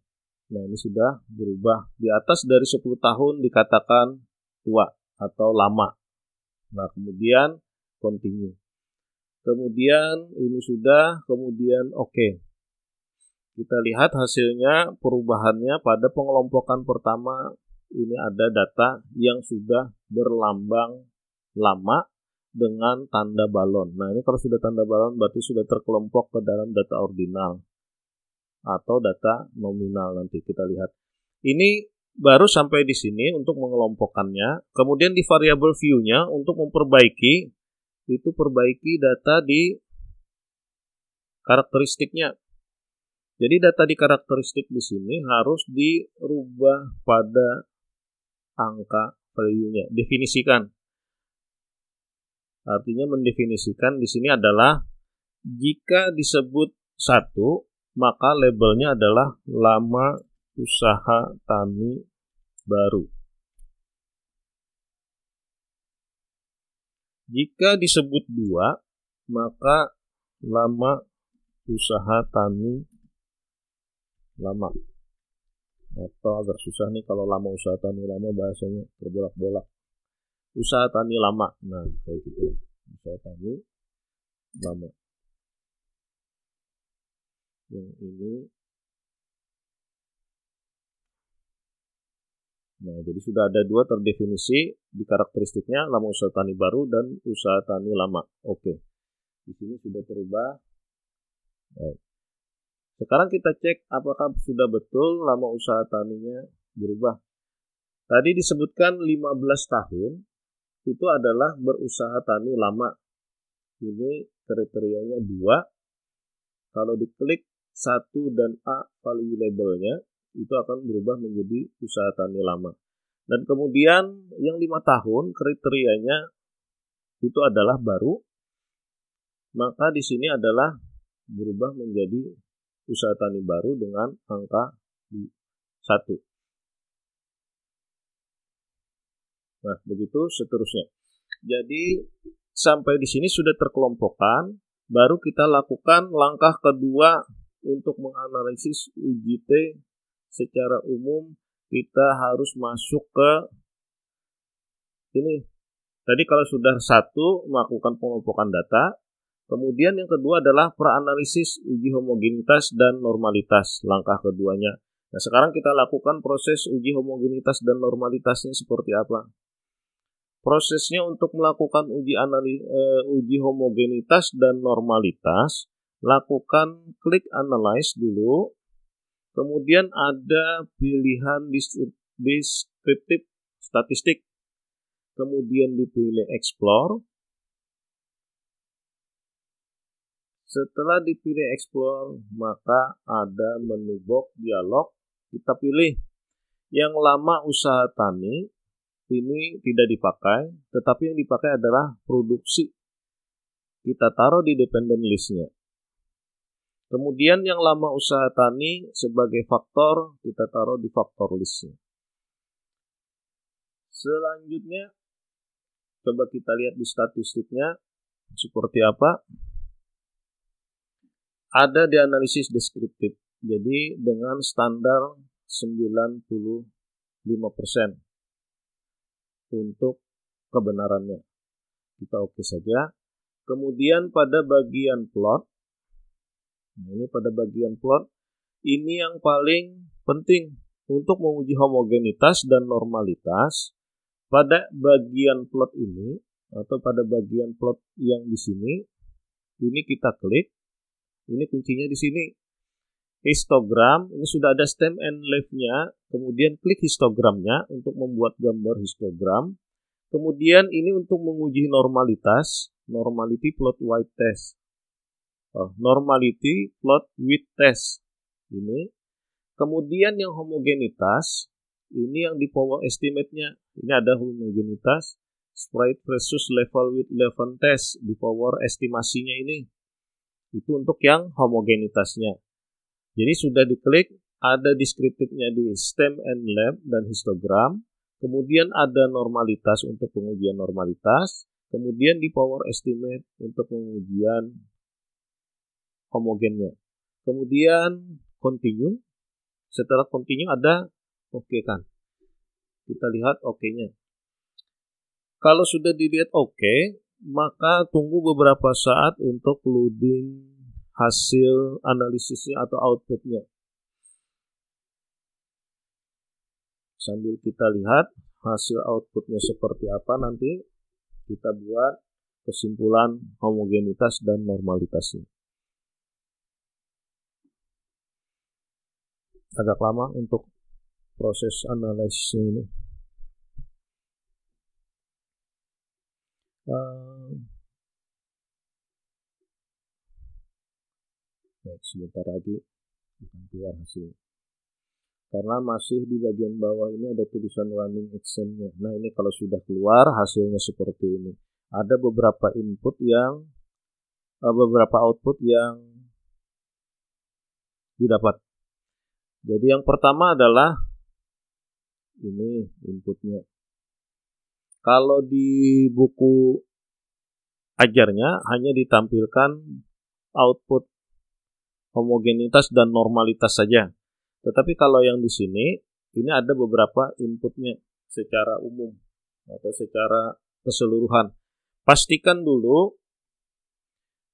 Nah, ini sudah berubah. Di atas dari 10 tahun dikatakan tua atau lama. Nah, kemudian continue. Kemudian ini sudah, kemudian oke. Kita lihat hasilnya, perubahannya pada pengelompokan pertama. Ini ada data yang sudah berlambang lama dengan tanda balon. Nah, ini kalau sudah tanda balon berarti sudah terkelompok ke dalam data ordinal atau data nominal. Nanti kita lihat. Ini baru sampai di sini untuk mengelompokkannya. Kemudian di variable view-nya untuk memperbaiki, itu perbaiki data di karakteristiknya. Jadi data di karakteristik di sini harus dirubah pada angka value-nya, definisikan. Artinya mendefinisikan di sini adalah jika disebut 1, maka labelnya adalah lama usaha tani baru. Jika disebut 2, maka lama usaha tani lama. Atau agak susah nih kalau lama usaha tani lama, bahasanya terbolak-bolak. Usaha tani lama. Nah, kayak gitu. Usaha tani lama. Yang ini. Nah, jadi sudah ada 2 terdefinisi di karakteristiknya, lama usaha tani baru dan usaha tani lama. Oke. Di sini sudah terubah. Baik. Sekarang kita cek apakah sudah betul lama usaha taninya berubah. Tadi disebutkan 15 tahun itu adalah berusaha tani lama. Ini kriterianya 2. Kalau diklik 1 dan A value labelnya, itu akan berubah menjadi usaha tani lama. Dan kemudian yang 5 tahun kriterianya itu adalah baru. Maka di sini adalah berubah menjadi usaha tani baru dengan angka 1. Nah, begitu seterusnya. Jadi sampai di sini sudah terkelompokkan, baru kita lakukan langkah kedua untuk menganalisis UJT secara umum. Kita harus masuk ke ini. Tadi kalau sudah 1 melakukan pengelompokan data, kemudian yang kedua adalah peranalisis uji homogenitas dan normalitas, langkah keduanya. Nah, sekarang kita lakukan proses uji homogenitas dan normalitasnya seperti apa. Prosesnya untuk melakukan uji homogenitas dan normalitas, lakukan klik analyze dulu, kemudian ada pilihan deskriptif statistik, kemudian dipilih explore. Setelah dipilih explore, maka ada menu box dialog. Kita pilih yang lama usaha tani, ini tidak dipakai, tetapi yang dipakai adalah produksi. Kita taruh di dependent list-nya. Kemudian yang lama usaha tani sebagai faktor, kita taruh di faktor list-nya. Selanjutnya, coba kita lihat di statistiknya seperti apa. Ada di analisis deskriptif. Jadi dengan standar 95% untuk kebenarannya. Kita oke saja. Kemudian pada bagian plot. Nah, ini pada bagian plot Ini yang paling penting untuk menguji homogenitas dan normalitas pada bagian plot ini atau pada bagian plot yang di sini. Ini kita klik. Ini kuncinya di sini. Histogram, ini sudah ada stem and leaf-nya. Kemudian klik histogramnya untuk membuat gambar histogram. Kemudian ini untuk menguji normalitas, normality plot width test. Normality plot width test. Ini. Kemudian yang homogenitas, ini yang di power estimate-nya. Ini ada homogenitas, sprite versus level width level test di power estimasinya ini. Itu untuk yang homogenitasnya. Jadi sudah diklik, ada deskriptifnya di stem and lab dan histogram. Kemudian ada normalitas untuk pengujian normalitas. Kemudian di power estimate untuk pengujian homogennya. Kemudian continue. Setelah continue ada oke kan. Kita lihat oke-nya. Kalau sudah dilihat oke, maka tunggu beberapa saat untuk loading hasil analisisnya atau outputnya. Sambil kita lihat hasil outputnya seperti apa, nanti kita buat kesimpulan homogenitas dan normalitasnya. Agak lama untuk proses analisisnya ini. Baik, sebentar lagi akan keluar hasil. Karena masih di bagian bawah ini ada tulisan running exam-nya. Nah, ini kalau sudah keluar hasilnya seperti ini. Ada beberapa beberapa output yang didapat. Jadi yang pertama adalah ini inputnya. Kalau di buku ajarnya hanya ditampilkan output homogenitas dan normalitas saja. Tetapi kalau yang di sini, ini ada beberapa inputnya secara umum atau secara keseluruhan. Pastikan dulu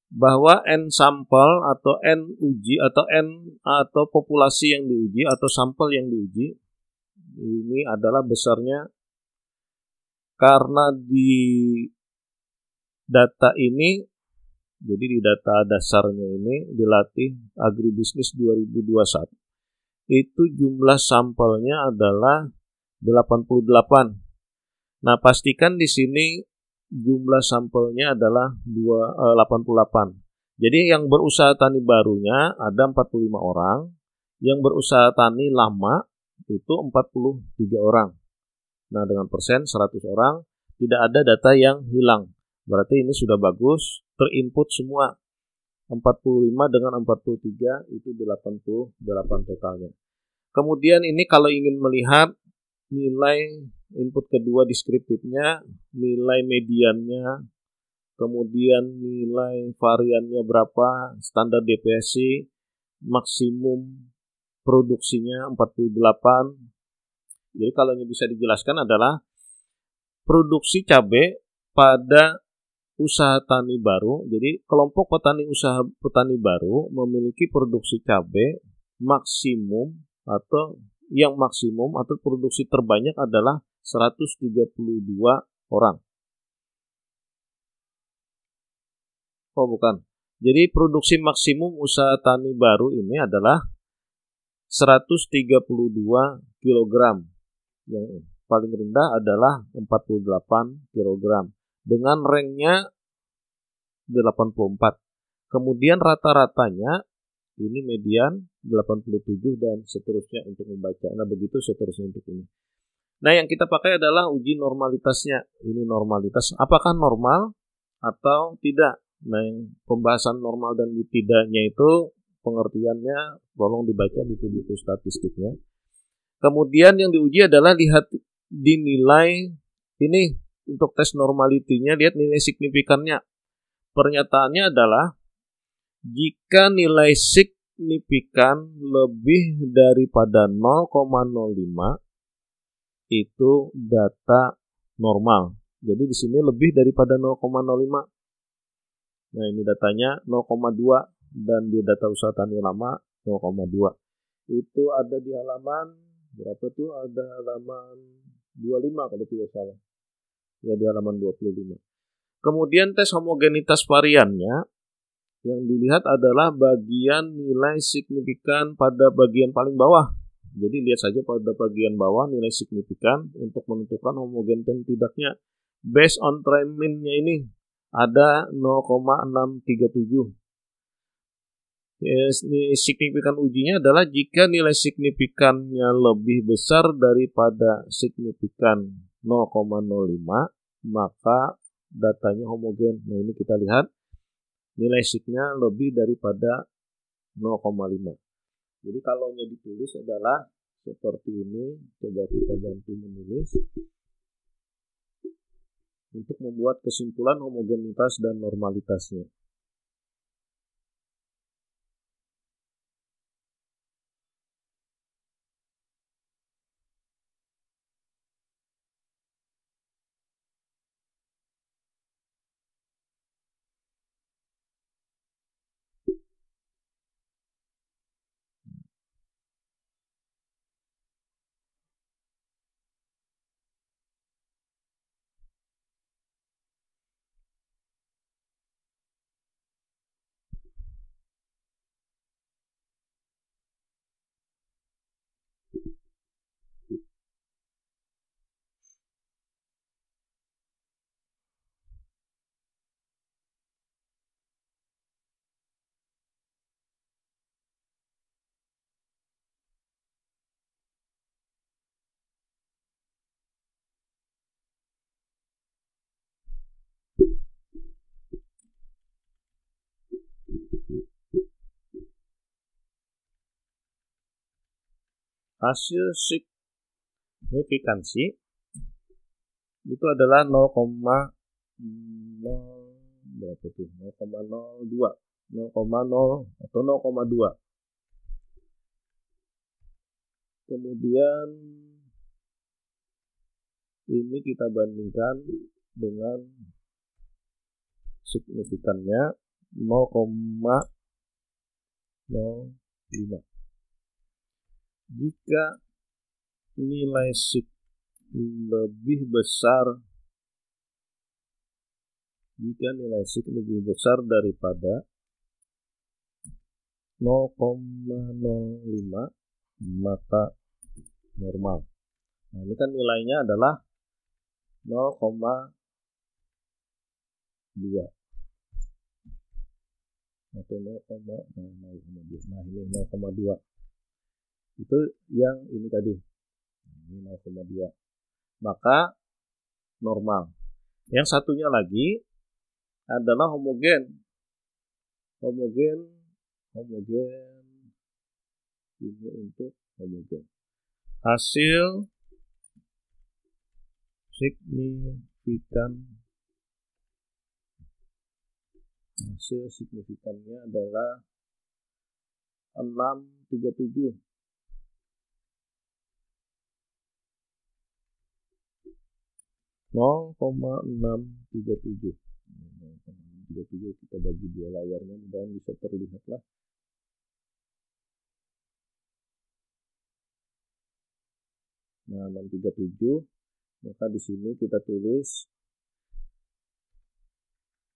bahwa N sampel atau N uji atau N atau populasi yang diuji atau sampel yang diuji ini adalah besarnya, karena di data ini, jadi di data dasarnya ini dilatih agribisnis 2021, itu jumlah sampelnya adalah 88. Nah, pastikan di sini jumlah sampelnya adalah 88. Jadi yang berusaha tani barunya ada 45 orang, yang berusaha tani lama itu 43 orang. Nah, dengan persen 100 orang, tidak ada data yang hilang. Berarti ini sudah bagus, terinput semua. 45 dengan 43 itu 88 totalnya. Kemudian ini kalau ingin melihat nilai input kedua deskriptifnya, nilai mediannya, kemudian nilai variannya berapa, standar deviasi, maksimum produksinya 48. Jadi kalau ini bisa dijelaskan adalah produksi cabai pada usaha tani baru. Jadi kelompok usaha petani baru memiliki produksi cabai maksimum atau yang maksimum atau produksi terbanyak adalah 132 orang. Oh bukan. Jadi produksi maksimum usaha tani baru ini adalah 132 kg. Yang paling rendah adalah 48 kg. Dengan ranknya 84. Kemudian rata-ratanya ini median 87 dan seterusnya untuk membaca. Nah, begitu seterusnya untuk ini. Nah, yang kita pakai adalah uji normalitasnya. Ini normalitas. Apakah normal atau tidak? Nah, yang pembahasan normal dan tidaknya itu pengertiannya tolong dibaca buku-buku statistiknya. Kemudian yang diuji adalah lihat dinilai ini. Untuk tes normality-nya, lihat nilai signifikannya. Pernyataannya adalah jika nilai signifikan lebih daripada 0,05 itu data normal. Jadi di sini lebih daripada 0,05. Nah, ini datanya 0,2 dan di data usaha tani lama 0,2. Itu ada di halaman berapa tuh? Ada halaman 25 kalau tidak salah. Ya, di halaman 25. Kemudian tes homogenitas variannya yang dilihat adalah bagian nilai signifikan pada bagian paling bawah. Jadi lihat saja pada bagian bawah nilai signifikan untuk menentukan homogen dan tidaknya. Based on try mean-nya ini ada 0,637. Signifikan ujinya adalah jika nilai signifikannya lebih besar daripada signifikan 0,05, maka datanya homogen. Nah, ini kita lihat nilai signya lebih daripada 0,5. Jadi kalau ditulis adalah seperti ini. Coba kita bantu menulis untuk membuat kesimpulan homogenitas dan normalitasnya. Hasil signifikansi itu adalah 0,0 berapa tuh? 0,02, 0,0 atau 0,2. Kemudian ini kita bandingkan dengan signifikannya 0,05. Jika nilai sig lebih besar daripada 0,05, maka normal. Nah, ini kan nilainya adalah 0,2 atau 0,2. Nah, ini 0,2. Itu yang ini tadi. Ini 0,2. Maka normal. Yang satunya lagi adalah homogen. Ini untuk homogen. Hasil signifikannya adalah 637. 0,637. 0,637 kita bagi dua layarnya, mudah-mudahan bisa terlihat lah. Nah, 637. Maka di sini kita tulis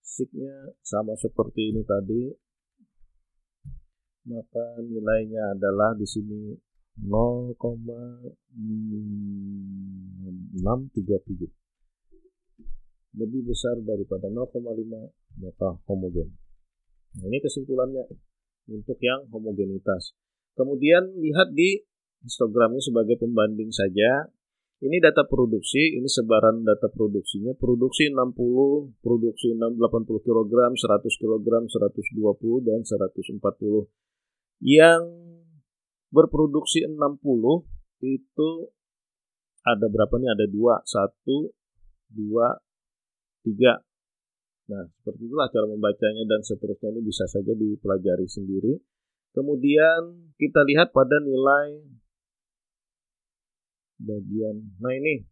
signya sama seperti ini tadi. Maka nilainya adalah di sini 0,637. Lebih besar daripada 0,5, maka homogen. Nah, ini kesimpulannya untuk yang homogenitas. Kemudian lihat di histogramnya sebagai pembanding saja. Ini data produksi, ini sebaran data produksinya. Produksi 60, produksi 80 kg, 100 kg, 120 dan 140. Yang berproduksi 60 itu ada berapa nih? Ada 2, 1, 2, 3. Nah, seperti itulah cara membacanya dan seterusnya, ini bisa saja dipelajari sendiri. Kemudian kita lihat pada nilai bagian. Nah, ini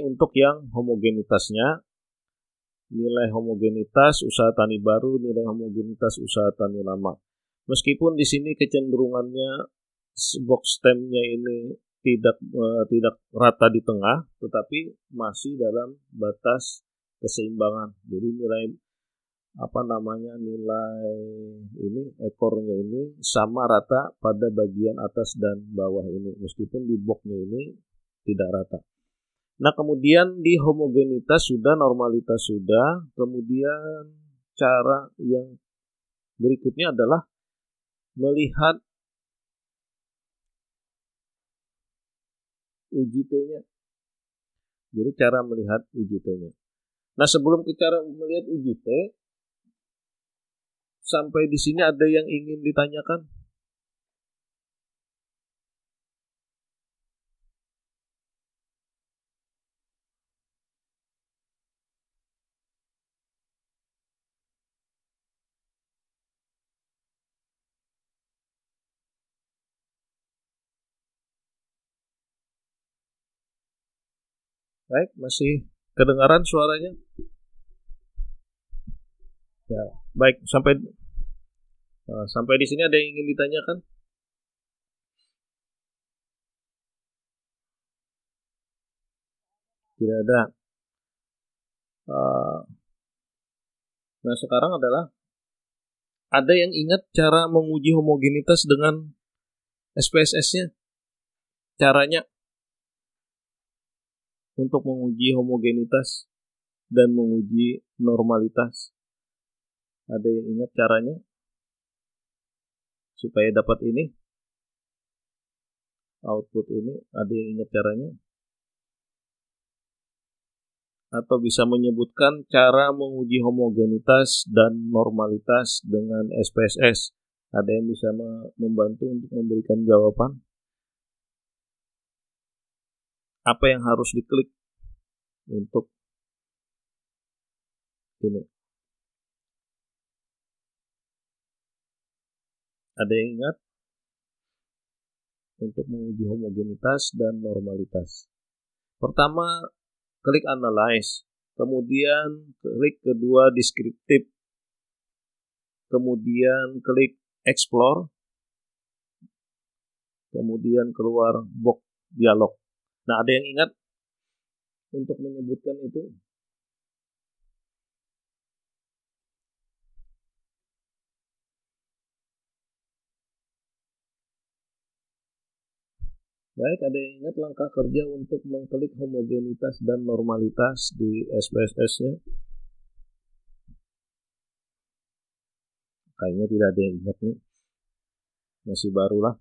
untuk yang homogenitasnya. Nilai homogenitas usaha tani baru, nilai homogenitas usaha tani lama. Meskipun di sini kecenderungannya box stemnya ini tidak rata di tengah, tetapi masih dalam batas keseimbangan. Jadi nilai nilai ini ekornya ini sama rata pada bagian atas dan bawah ini, meskipun di boxnya ini tidak rata. Nah, kemudian di homogenitas sudah, normalitas sudah, kemudian cara yang berikutnya adalah melihat uji T-nya. Jadi cara melihat uji T-nya. Nah, sebelum cara melihat uji T, sampai di sini ada yang ingin ditanyakan? Baik, masih kedengaran suaranya? Ya, baik, sampai di sini ada yang ingin ditanyakan? Tidak ada. Nah, sekarang adalah ada yang ingat cara menguji homogenitas dengan SPSS-nya? Caranya untuk menguji homogenitas dan menguji normalitas. Ada yang ingat caranya? Supaya dapat ini, output ini, ada yang ingat caranya? Atau bisa menyebutkan cara menguji homogenitas dan normalitas dengan SPSS? Ada yang bisa membantu untuk memberikan jawaban? Apa yang harus diklik untuk ini? Ada yang ingat? Untuk menguji homogenitas dan normalitas. Pertama, klik analyze. Kemudian klik kedua descriptive. Kemudian klik explore. Kemudian keluar box dialog. Nah, ada yang ingat untuk menyebutkan itu? Baik, ada yang ingat langkah kerja untuk mengklik homogenitas dan normalitas di SPSS-nya? Kayaknya tidak ada yang ingat nih. Masih barulah.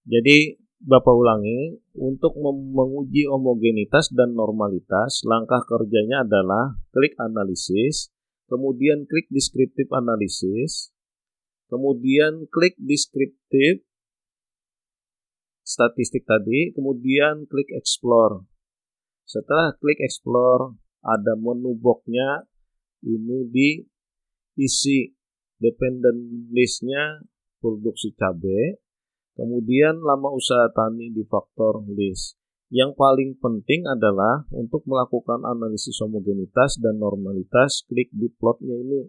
Jadi, Bapak ulangi, untuk menguji homogenitas dan normalitas, langkah kerjanya adalah klik analisis, kemudian klik descriptive analysis, kemudian klik descriptive statistik tadi, kemudian klik explore. Setelah klik explore, ada menu box-nya, ini diisi dependent list-nya produksi cabai, kemudian lama usaha tani di faktor list. Yang paling penting adalah untuk melakukan analisis homogenitas dan normalitas, klik di plotnya ini,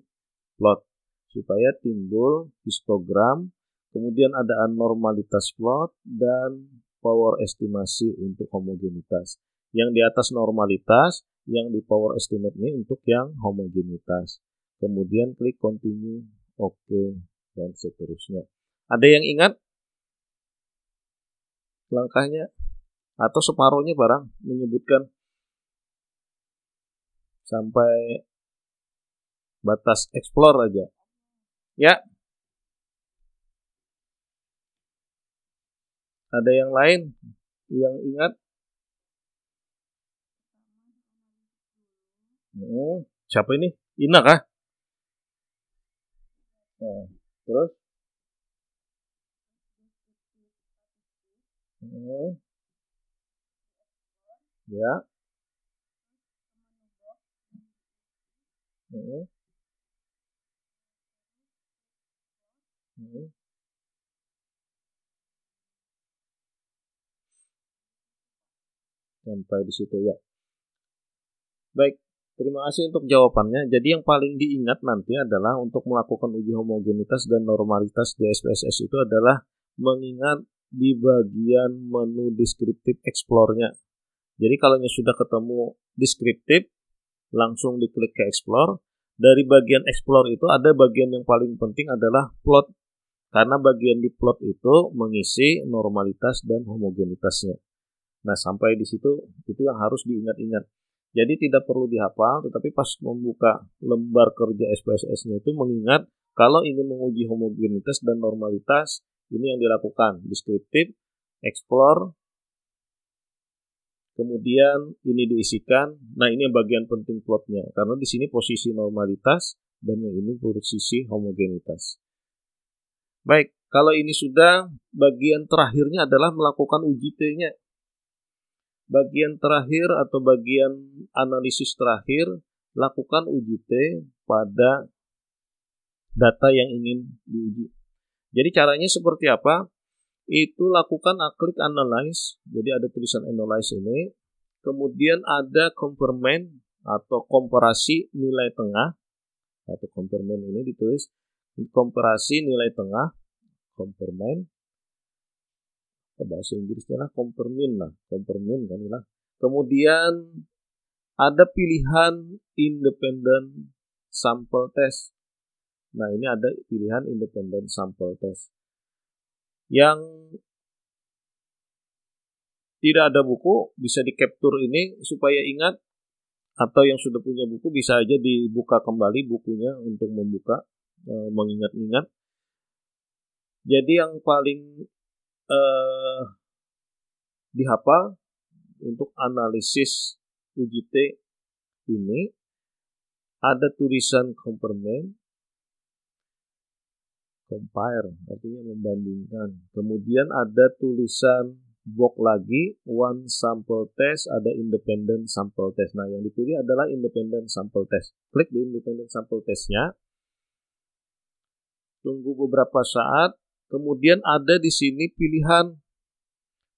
plot, supaya timbul histogram, kemudian ada anormalitas plot dan power estimasi untuk homogenitas. Yang di atas normalitas, yang di power estimate ini untuk yang homogenitas. Kemudian klik continue, oke, dan seterusnya. Ada yang ingat langkahnya atau separuhnya barang menyebutkan sampai batas explore aja? Ya. Ada yang lain yang ingat? Siapa ini? Ina kah? Nah, terus? Ya. Sampai di situ ya. Baik, terima kasih untuk jawabannya. Jadi yang paling diingat nanti adalah untuk melakukan uji homogenitas dan normalitas di SPSS itu adalah mengingat di bagian menu deskriptif explore-nya. Jadi kalau sudah ketemu deskriptif, langsung diklik ke explore. Dari bagian explore itu ada bagian yang paling penting adalah plot. Karena bagian di plot itu mengisi normalitas dan homogenitasnya. Nah, sampai di situ itu yang harus diingat-ingat. Jadi tidak perlu dihafal, tetapi pas membuka lembar kerja SPSS-nya itu mengingat kalau ingin menguji homogenitas dan normalitas, ini yang dilakukan. Deskriptif, explore, kemudian ini diisikan. Nah, ini bagian penting plotnya. Karena di sini posisi normalitas dan yang ini posisi homogenitas. Baik, kalau ini sudah, bagian terakhirnya adalah melakukan uji T-nya. Bagian terakhir atau bagian analisis terakhir, lakukan uji T pada data yang ingin diuji. Jadi caranya seperti apa? Itu lakukan klik analyze. Jadi ada tulisan analyze ini. Kemudian ada compare atau komparasi nilai tengah. Atau compare ini ditulis komparasi nilai tengah. Compare bahasa Inggrisnya lah compare mean kan lah. Kemudian ada pilihan independent sample test. Nah, ini ada pilihan independent sample test. Yang tidak ada buku bisa di capture ini supaya ingat, atau yang sudah punya buku bisa aja dibuka kembali bukunya untuk membuka mengingat-ingat. Jadi yang paling dihafal untuk analisis uji T ini ada tulisan compare artinya membandingkan. Kemudian ada tulisan box lagi one sample test, ada independent sample test. Nah, yang dipilih adalah independent sample test. Klik di independent sample testnya. Tunggu beberapa saat. Kemudian ada di sini pilihan.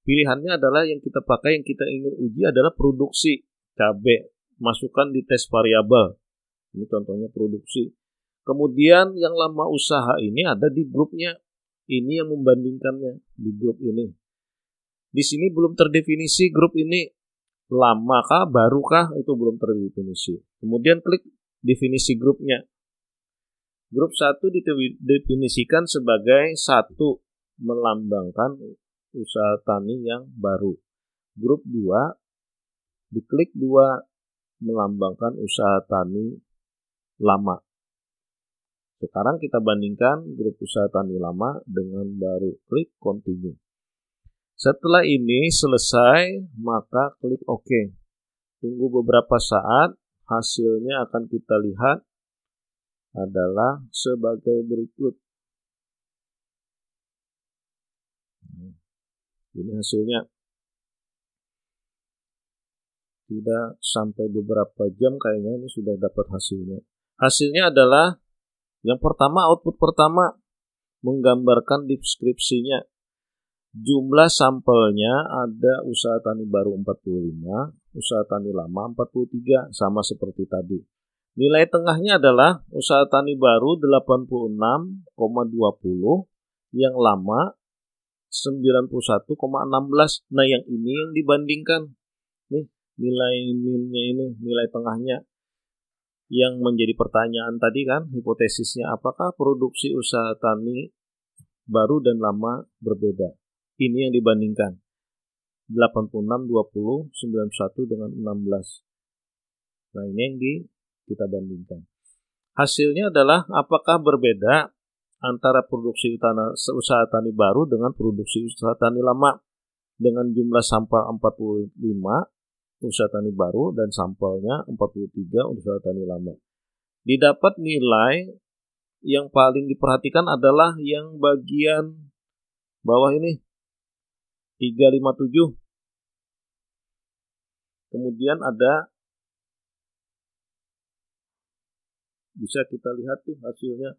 Pilihannya adalah yang kita pakai, yang kita ingin uji adalah produksi cabai. Masukkan di tes variabel. Ini contohnya produksi. Kemudian yang lama usaha ini ada di grupnya. Ini yang membandingkannya di grup ini. Di sini belum terdefinisi grup ini lama kah, baru kah, itu belum terdefinisi. Kemudian klik definisi grupnya. Grup 1 didefinisikan sebagai 1 melambangkan usaha tani yang baru. Grup 2 diklik 2 melambangkan usaha tani lama. Sekarang kita bandingkan grup usaha tani lama dengan baru. Klik continue. Setelah ini selesai, maka klik OK. Tunggu beberapa saat, hasilnya akan kita lihat adalah sebagai berikut. Ini hasilnya. Tidak sampai beberapa jam kayaknya ini sudah dapat hasilnya. Hasilnya adalah yang pertama, output pertama menggambarkan deskripsinya. Jumlah sampelnya ada usaha tani baru 45, usaha tani lama 43, sama seperti tadi. Nilai tengahnya adalah usaha tani baru 86,20, yang lama 91,16. Nah, yang ini yang dibandingkan. Nih, nilai minnya ini, nilai tengahnya. Yang menjadi pertanyaan tadi kan, hipotesisnya apakah produksi usaha tani baru dan lama berbeda. Ini yang dibandingkan. 86, 20, 91 dengan 16. Nah, ini yang kita bandingkan. Hasilnya adalah apakah berbeda antara produksi usaha tani baru dengan produksi usaha tani lama. Dengan jumlah sampel 45 usaha tani baru dan sampelnya 43 usaha tani lama. Didapat nilai yang paling diperhatikan adalah yang bagian bawah ini 357. Kemudian ada, bisa kita lihat tuh hasilnya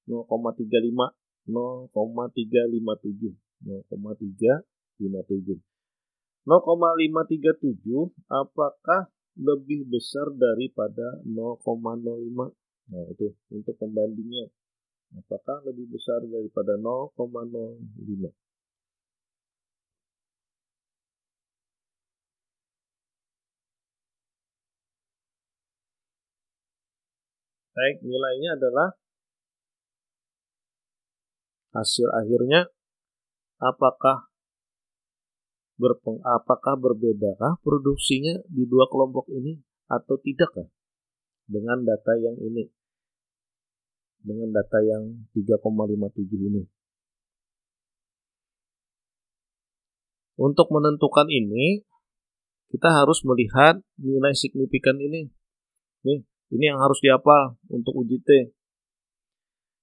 0,35, 0,357, 0,357. 0,537 apakah lebih besar daripada 0,05? Nah, itu untuk pembandingnya. Apakah lebih besar daripada 0,05? Baik, nilainya adalah hasil akhirnya apakah berbedakah produksinya di dua kelompok ini atau tidakkah dengan data yang ini, dengan data yang 3,57 ini. Untuk menentukan ini, kita harus melihat nilai signifikan ini. Ini yang harus dihafal untuk uji T.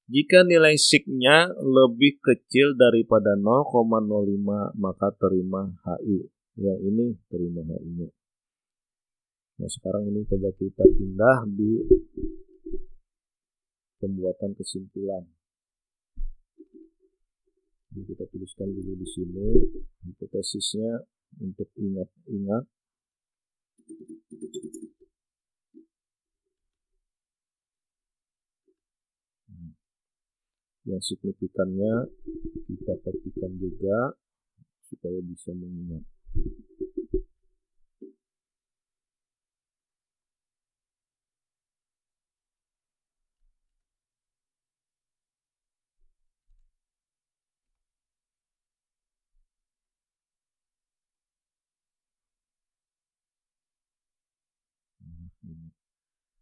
Jika nilai signya lebih kecil daripada 0,05, maka terima HI. Ya, ini terima HI-nya. Nah, sekarang ini coba kita pindah di pembuatan kesimpulan. Jadi kita tuliskan dulu di sini hipotesisnya untuk ingat-ingat. Yang signifikannya kita ketikkan juga supaya bisa mengingat.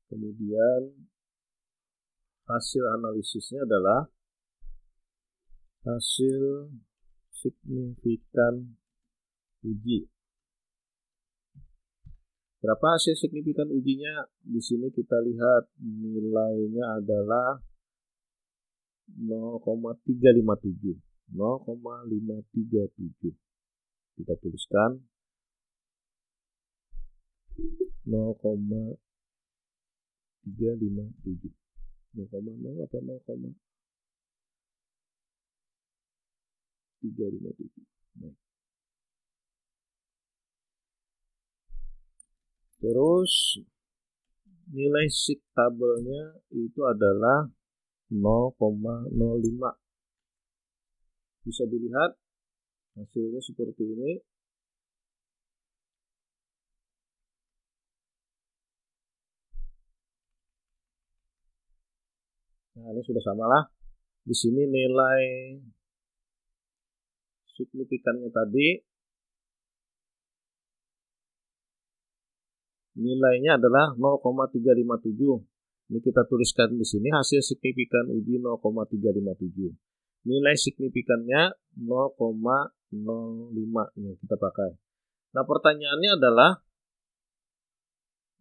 Kemudian hasil analisisnya adalah hasil signifikan uji. Berapa hasil signifikan ujinya? Di sini kita lihat nilainya adalah 0,357. 0,537. Kita tuliskan 0,357. 0,0 apa 0,357. Baik. Terus nilai sig tabelnya itu adalah 0,05. Bisa dilihat hasilnya seperti ini. Nah, ini sudah samalah. Di sini nilai signifikannya tadi nilainya adalah 0,357. Ini kita tuliskan di sini hasil signifikan uji 0,357. Nilai signifikannya 0,05 yang kita pakai. Nah, pertanyaannya adalah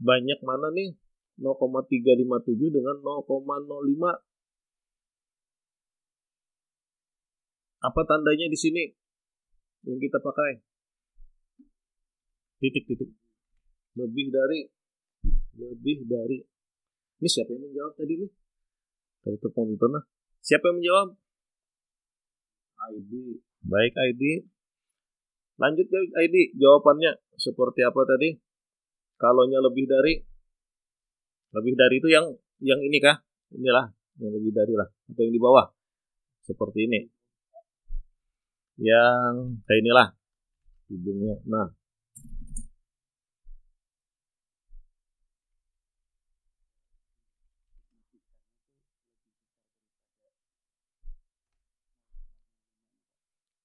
banyak mana nih 0,357 dengan 0,05? Apa tandanya di sini yang kita pakai? Titik-titik. Lebih dari. Ini siapa yang menjawab tadi nih? Dari telepon. Siapa yang menjawab? ID. Baik, ID. Lanjut ya ID, jawabannya seperti apa tadi? Kalaunya lebih dari itu yang ini kah? Inilah yang lebih dari lah, atau yang di bawah seperti ini. Yang kayak inilah ujungnya. Nah,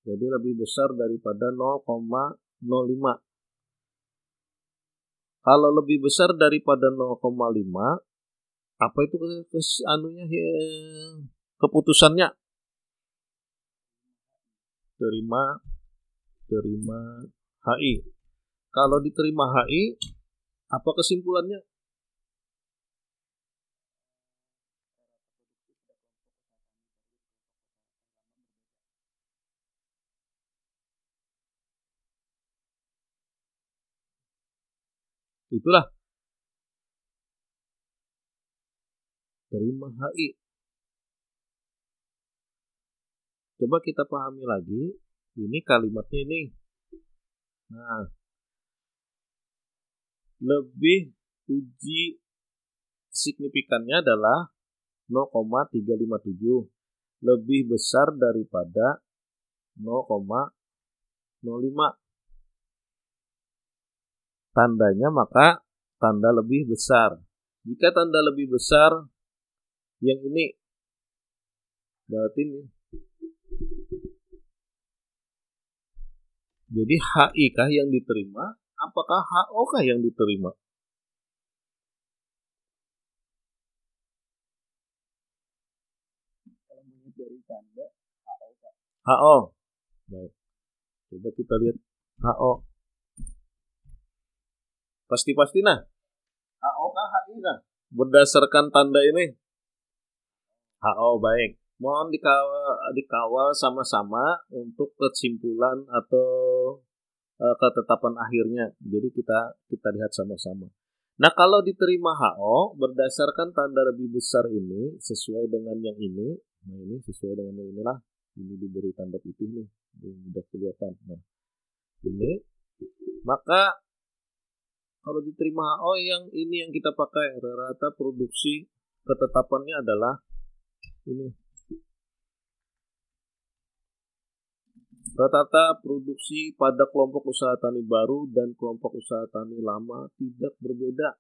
jadi lebih besar daripada 0,05. Kalau lebih besar daripada 0,5, apa itu keputusannya? Terima HI. Kalau diterima HI, apa kesimpulannya? Itulah terima HI. Coba kita pahami lagi. Ini kalimatnya ini. Nah, lebih uji signifikannya adalah 0,357 lebih besar daripada 0,05. Tandanya maka tanda lebih besar. Jika tanda lebih besar yang ini, berarti ini. Jadi HI kah yang diterima? Apakah HO kah yang diterima? Kalau melihat dari tanda HO, Pak. HO. Baik. Coba kita lihat HO. Pasti nah. HO kah HI kah? Berdasarkan tanda ini. HO, baik. Mohon dikawal sama-sama untuk kesimpulan atau ketetapan akhirnya. Jadi kita lihat sama-sama. Nah, kalau diterima HO berdasarkan tanda lebih besar ini sesuai dengan yang ini. Nah, ini sesuai dengan yang inilah. Ini diberi tanda putih nih. Ini sudah kelihatan. Nah, ini. Maka kalau diterima HO yang ini yang kita pakai, rata produksi ketetapannya adalah ini. Rata-rata produksi pada kelompok usaha tani baru dan kelompok usaha tani lama tidak berbeda.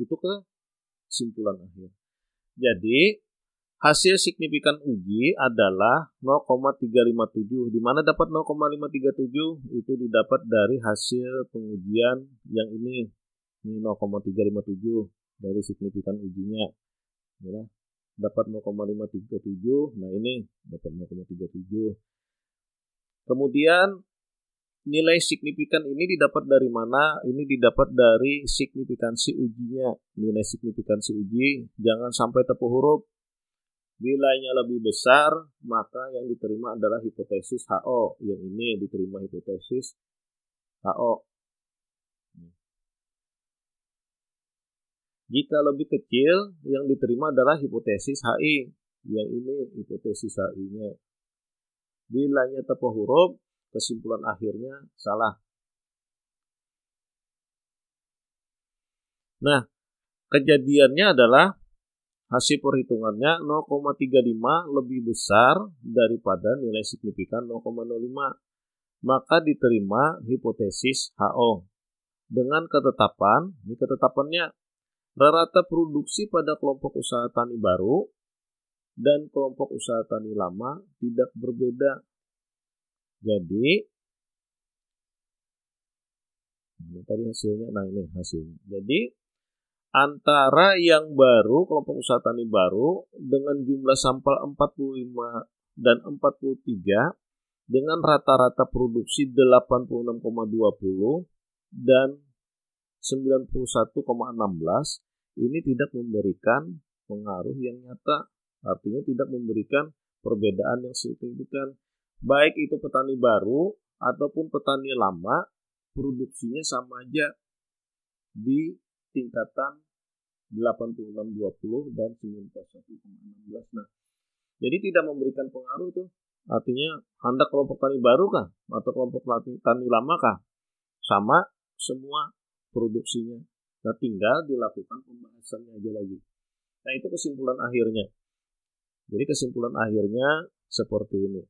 Itu kesimpulan akhir. Jadi, hasil signifikan uji adalah 0,357. Di mana dapat 0,537? Itu didapat dari hasil pengujian yang ini. Ini 0,357 dari signifikan ujinya. Ya, dapat 0,537. Nah, ini dapat 0,37. Kemudian nilai signifikan ini didapat dari mana? Ini didapat dari signifikansi ujinya. Nilai signifikansi uji jangan sampai tepuh huruf. Nilainya lebih besar, maka yang diterima adalah hipotesis HO. Yang ini diterima hipotesis HO. Jika lebih kecil, yang diterima adalah hipotesis HI. Yang ini hipotesis HI-nya. Bilanya tepuh huruf, kesimpulan akhirnya salah. Nah, kejadiannya adalah hasil perhitungannya 0,35 lebih besar daripada nilai signifikan 0,05. Maka diterima hipotesis HO. Dengan ketetapan, ini ketetapannya rata produksi pada kelompok usaha tani baru dan kelompok usaha tani lama tidak berbeda. Jadi, tadi hasilnya, nah ini hasilnya. Jadi, antara yang baru, kelompok usaha tani baru, dengan jumlah sampel 45 dan 43, dengan rata-rata produksi 86,20 dan 91,16, ini tidak memberikan pengaruh yang nyata. Artinya tidak memberikan perbedaan yang signifikan. Baik itu petani baru ataupun petani lama, produksinya sama aja di tingkatan 86,20 dan 91,16. Nah, jadi tidak memberikan pengaruh tuh. Artinya hendak kelompok tani baru kah atau kelompok tani lama kah? Sama semua produksinya. Nah, tinggal dilakukan pembahasannya aja lagi. Nah, itu kesimpulan akhirnya. Jadi kesimpulan akhirnya seperti ini.